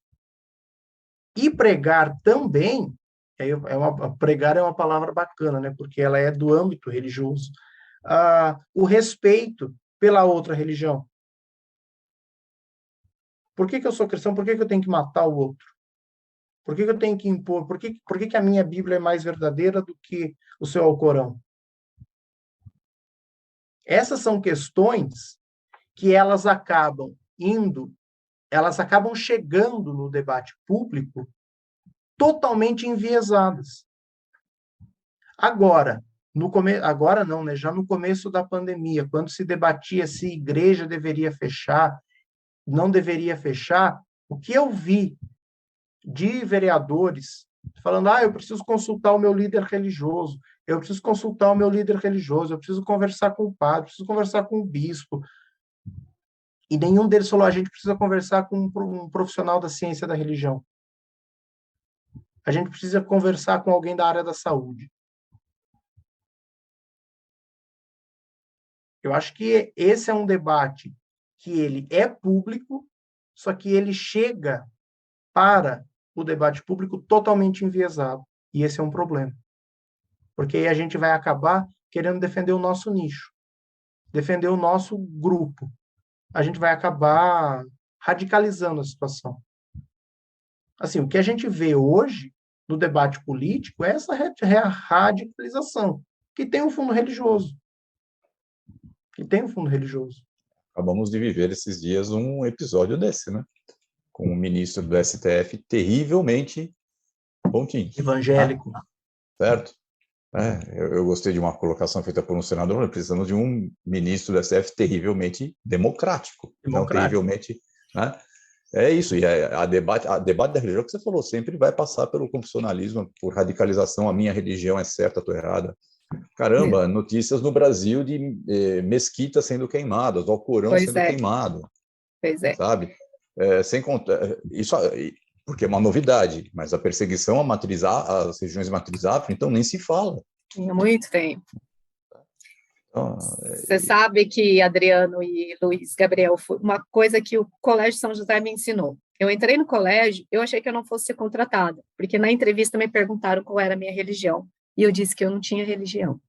E pregar também, pregar é uma palavra bacana, né? Porque ela é do âmbito religioso. O respeito pela outra religião. Por que eu sou cristão? Por que eu tenho que matar o outro? Por que eu tenho que impor? Por que a minha Bíblia é mais verdadeira do que o seu Alcorão? Essas são questões que elas acabam chegando no debate público totalmente enviesadas. Agora não, né? Já no começo da pandemia, quando se debatia se igreja deveria fechar, não deveria fechar, o que eu vi de vereadores falando, eu preciso consultar o meu líder religioso, eu preciso consultar o meu líder religioso, eu preciso conversar com o padre, preciso conversar com o bispo. E nenhum deles falou, a gente precisa conversar com um profissional da ciência da religião. A gente precisa conversar com alguém da área da saúde. Eu acho que esse é um debate que ele é público, só que ele chega para o debate público totalmente enviesado. E esse é um problema. Porque aí a gente vai acabar querendo defender o nosso nicho, defender o nosso grupo. A gente vai acabar radicalizando a situação. Assim, o que a gente vê hoje no debate político é essa radicalização, que tem um fundo religioso. Que tem um fundo religioso. Acabamos de viver esses dias um episódio desse, né? Com o ministro do STF terrivelmente pontinho. Evangélico. Certo? Eu gostei de uma colocação feita por um senador, precisamos de um ministro do STF terrivelmente democrático. Não terrivelmente... Né? É isso, e a debate da religião que você falou, sempre vai passar pelo confessionalismo, por radicalização, a minha religião é certa, a tua errada. Caramba, notícias no Brasil de mesquitas sendo queimadas, o Alcorão sendo queimado. Pois é. Sabe? Sem contar, isso, porque é uma novidade, mas a perseguição às regiões matriz África, então nem se fala. Há muito tempo. Você sabe que, Adriano e Luiz Gabriel, uma coisa que o Colégio São José me ensinou. Eu entrei no colégio, eu achei que eu não fosse ser contratada, porque na entrevista me perguntaram qual era a minha religião, e eu disse que eu não tinha religião,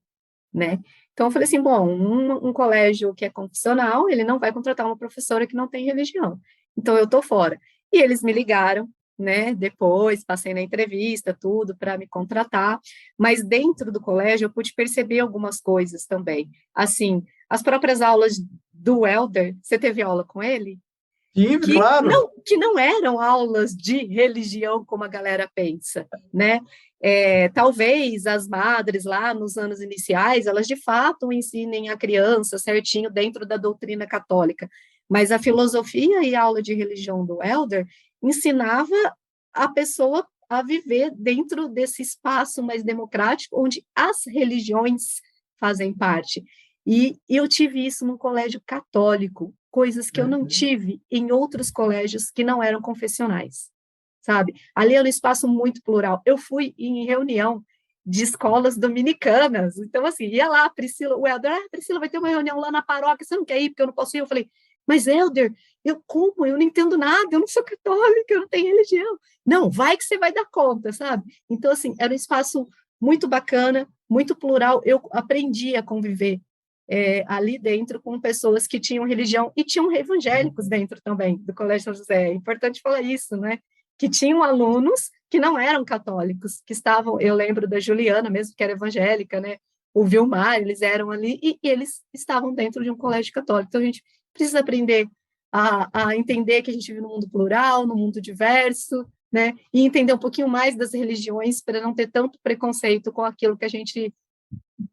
né? Então, eu falei assim, bom, um colégio que é confessional, ele não vai contratar uma professora que não tem religião. Então, eu estou fora. E eles me ligaram, né? Depois, passei na entrevista, tudo, para me contratar. Mas dentro do colégio, eu pude perceber algumas coisas também. Assim, as próprias aulas do Elder, você teve aula com ele? Tive, claro. Que não eram aulas de religião, como a galera pensa, né? Talvez as madres lá nos anos iniciais, elas de fato ensinem a criança certinho dentro da doutrina católica, mas a filosofia e a aula de religião do Elder ensinava a pessoa a viver dentro desse espaço mais democrático, onde as religiões fazem parte. E eu tive isso num colégio católico, coisas que eu não tive em outros colégios que não eram confessionais, sabe? Ali era um espaço muito plural. Eu fui em reunião de escolas dominicanas, então, assim, ia lá, Priscila, o Helder, Priscila, vai ter uma reunião lá na paróquia, você não quer ir, porque eu não posso ir? Eu falei, mas, Helder, eu não entendo nada, eu não sou católica, eu não tenho religião. Não, vai que você vai dar conta, sabe? Então, assim, era um espaço muito bacana, muito plural, eu aprendi a conviver ali dentro com pessoas que tinham religião e tinham evangélicos dentro também do Colégio São José. É importante falar isso, né? Que tinham alunos que não eram católicos, que estavam, eu lembro da Juliana mesmo, que era evangélica, né? O Vilmar, eles eram ali e eles estavam dentro de um colégio católico. Então, a gente precisa aprender a entender que a gente vive num mundo plural, num mundo diverso, né? E entender um pouquinho mais das religiões para não ter tanto preconceito com aquilo que a gente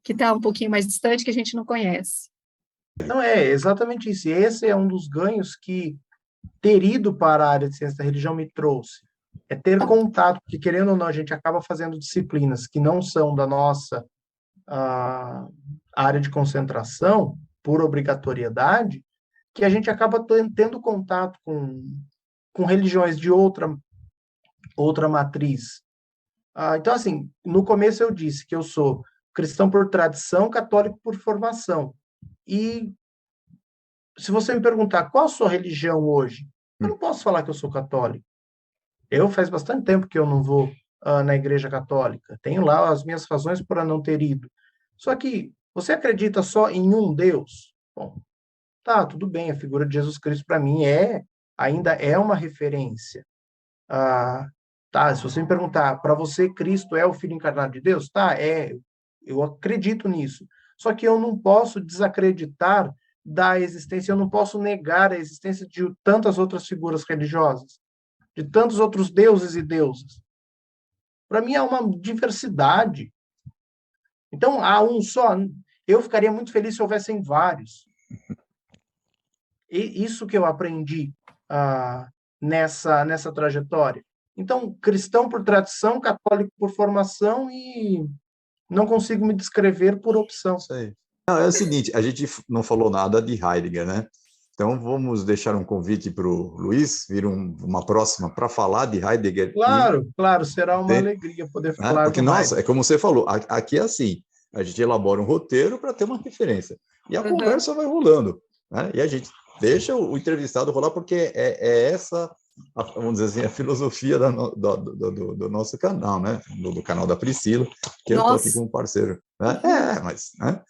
que está um pouquinho mais distante, que a gente não conhece. Não, é exatamente isso. Esse é um dos ganhos que ter ido para a área de ciência da religião me trouxe. É ter contato, porque querendo ou não, a gente acaba fazendo disciplinas que não são da nossa área de concentração, por obrigatoriedade, que a gente acaba tendo contato com religiões de outra matriz. Então, assim, no começo eu disse que eu sou cristão por tradição, católico por formação. E se você me perguntar qual a sua religião hoje, eu não posso falar que eu sou católico. Eu faz bastante tempo que eu não vou na igreja católica. Tenho lá as minhas razões para não ter ido. Só que você acredita só em um Deus? Bom, tá, tudo bem, a figura de Jesus Cristo para mim ainda é uma referência. Tá, se você me perguntar, para você Cristo é o Filho encarnado de Deus? Tá, eu acredito nisso. Só que eu não posso desacreditar da existência, eu não posso negar a existência de tantas outras figuras religiosas, de tantos outros deuses e deusas. Para mim, há uma diversidade. Então, há um só. Eu ficaria muito feliz se houvessem vários. E isso que eu aprendi nessa trajetória. Então, cristão por tradição, católico por formação e não consigo me descrever por opção. Isso aí. Não, é o seguinte, a gente não falou nada de Heidegger, né? Então, vamos deixar um convite para o Luiz vir uma próxima para falar de Heidegger. Claro, será uma alegria poder falar porque, do nossa, Heidegger. é como você falou, aqui é assim, a gente elabora um roteiro para ter uma referência, e a conversa vai rolando, né? E a gente deixa o entrevistado rolar, porque é essa, vamos dizer assim, a filosofia do nosso canal, né? Do canal da Priscila, que eu estou aqui como parceiro. Né? Mas... Né?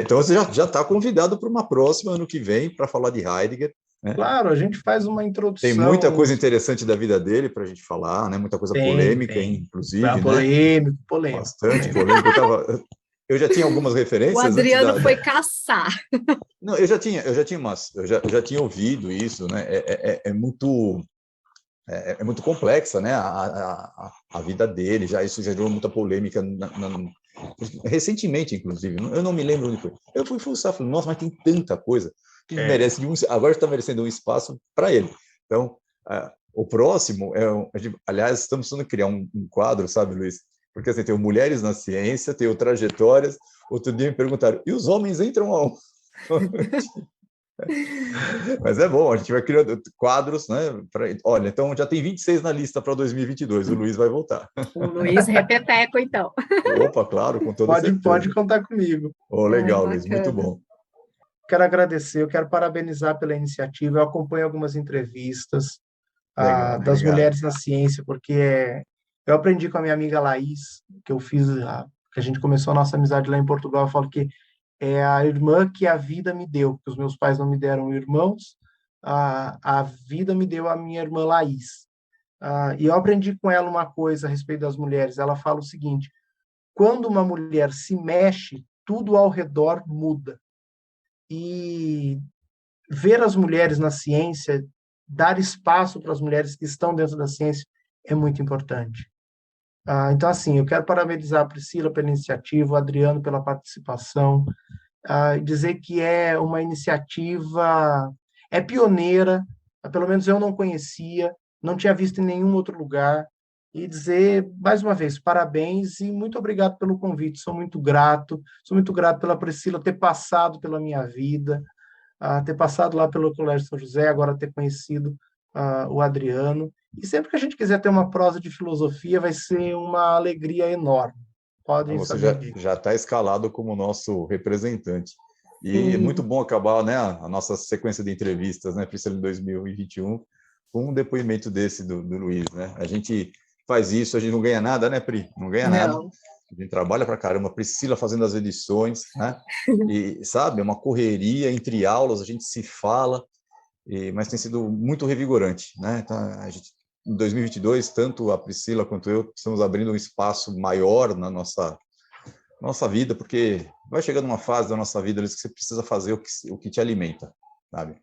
Então, você já está convidado para uma próxima, ano que vem, para falar de Heidegger. Né? Claro, a gente faz uma introdução. Tem muita coisa interessante da vida dele para a gente falar, né? Muita coisa polêmica, inclusive. Polêmico. Bastante polêmico. Eu já tinha algumas referências. O Adriano foi caçar. Não, eu já tinha ouvido isso, né? É muito complexa, né? A vida dele, isso gerou muita polêmica recentemente, inclusive. Eu não me lembro onde foi. Eu fui fuçar, falei, nossa, mas tem tanta coisa que merece agora está merecendo um espaço para ele. Então, o próximo aliás, estamos tentando criar um quadro, sabe, Luiz? Porque assim, tem o Mulheres na Ciência, tem o Trajetórias. Outro dia me perguntaram, e os homens entram aonde? Mas é bom, a gente vai criando quadros, né? Olha, então já tem 26 na lista para 2022, o Luiz vai voltar. O Luiz repeteco, então. Opa, claro, com toda certeza. Pode contar comigo. Legal, Luiz, muito bom. Quero agradecer, eu quero parabenizar pela iniciativa, eu acompanho algumas entrevistas das Mulheres na Ciência, porque eu aprendi com a minha amiga Laís, que que a gente começou a nossa amizade lá em Portugal, eu falo que é a irmã que a vida me deu, porque os meus pais não me deram irmãos, a vida me deu a minha irmã Laís. E eu aprendi com ela uma coisa a respeito das mulheres, ela fala o seguinte, quando uma mulher se mexe, tudo ao redor muda. E ver as mulheres na ciência, dar espaço para as mulheres que estão dentro da ciência é muito importante. Então, assim, eu quero parabenizar a Priscila pela iniciativa, o Adriano pela participação, dizer que é uma iniciativa, é pioneira, pelo menos eu não conhecia, não tinha visto em nenhum outro lugar, e dizer, mais uma vez, parabéns e muito obrigado pelo convite, sou muito grato pela Priscila ter passado pela minha vida, ter passado lá pelo Colégio São José, agora ter conhecido o Adriano, e sempre que a gente quiser ter uma prosa de filosofia, vai ser uma alegria enorme. Podem saber disso. Já está escalado como nosso representante. E é muito bom acabar, né, a nossa sequência de entrevistas, né, Priscila, em 2021, com um depoimento desse do Luiz. Né? A gente faz isso, a gente não ganha nada, né, Pri? Não ganha nada. A gente trabalha pra caramba, Priscila fazendo as edições, né? E, sabe, é uma correria entre aulas, a gente se fala, mas tem sido muito revigorante, né? Então, a gente, em 2022, tanto a Priscila quanto eu estamos abrindo um espaço maior na nossa vida, porque vai chegando uma fase da nossa vida que você precisa fazer o que te alimenta, sabe?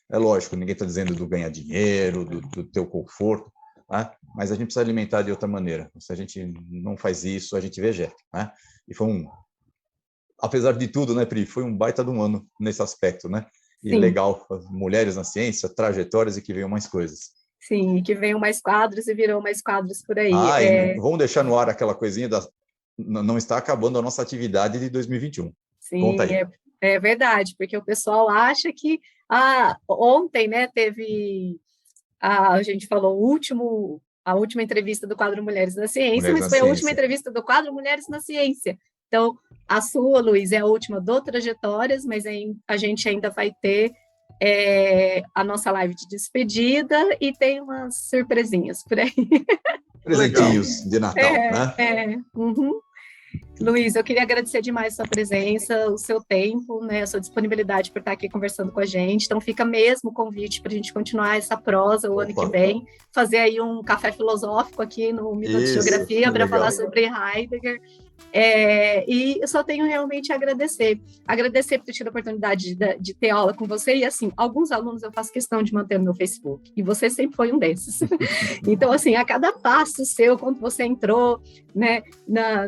É lógico, ninguém está dizendo do ganhar dinheiro, do teu conforto, né? Mas a gente precisa alimentar de outra maneira. Se a gente não faz isso, a gente vegeta, né? E foi apesar de tudo, né, Pri, foi um baita de um ano nesse aspecto, né? E sim, legal, Mulheres na Ciência, Trajetórias e que venham mais coisas. Sim, que venham mais quadros e virão mais quadros por aí. Vamos deixar no ar aquela coisinha não está acabando a nossa atividade de 2021. Sim, conta aí. É verdade, porque o pessoal acha que ontem, né, teve a gente falou a última entrevista do quadro Mulheres na Ciência, mas foi a última entrevista do quadro Mulheres na Ciência. Então, a sua, Luiz, é a última do Trajetórias, mas a gente ainda vai ter a nossa live de despedida e tem umas surpresinhas por aí. Presentinhos de Natal, né? Uhum. Luiz, eu queria agradecer demais a sua presença, o seu tempo, né, a sua disponibilidade por estar aqui conversando com a gente. Então, fica mesmo o convite para a gente continuar essa prosa o ano que vem, fazer aí um café filosófico aqui no Minuto de Geografia para falar sobre Heidegger. E eu só tenho realmente a agradecer por ter tido a oportunidade de ter aula com você, e assim, alguns alunos eu faço questão de manter no meu Facebook, e você sempre foi um desses. Então, assim, a cada passo seu, quando você entrou, né,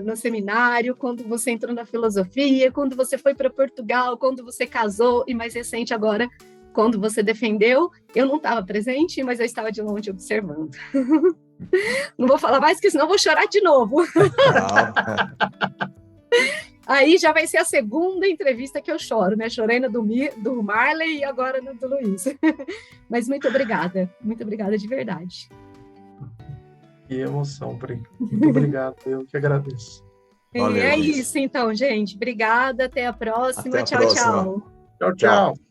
no seminário, quando você entrou na filosofia, quando você foi para Portugal, quando você casou, e mais recente agora, quando você defendeu, eu não estava presente, mas eu estava de longe observando. Não vou falar mais, porque senão eu vou chorar de novo. Aí já vai ser a segunda entrevista que eu choro, né? Chorei na do Marley e agora na do Luiz. Mas muito obrigada de verdade. Que emoção, Pri. Muito obrigado, eu que agradeço. Valeu, É Luiz. isso, então, gente. Obrigada, até a próxima. Até a Tchau, próxima. tchau. Tchau, tchau.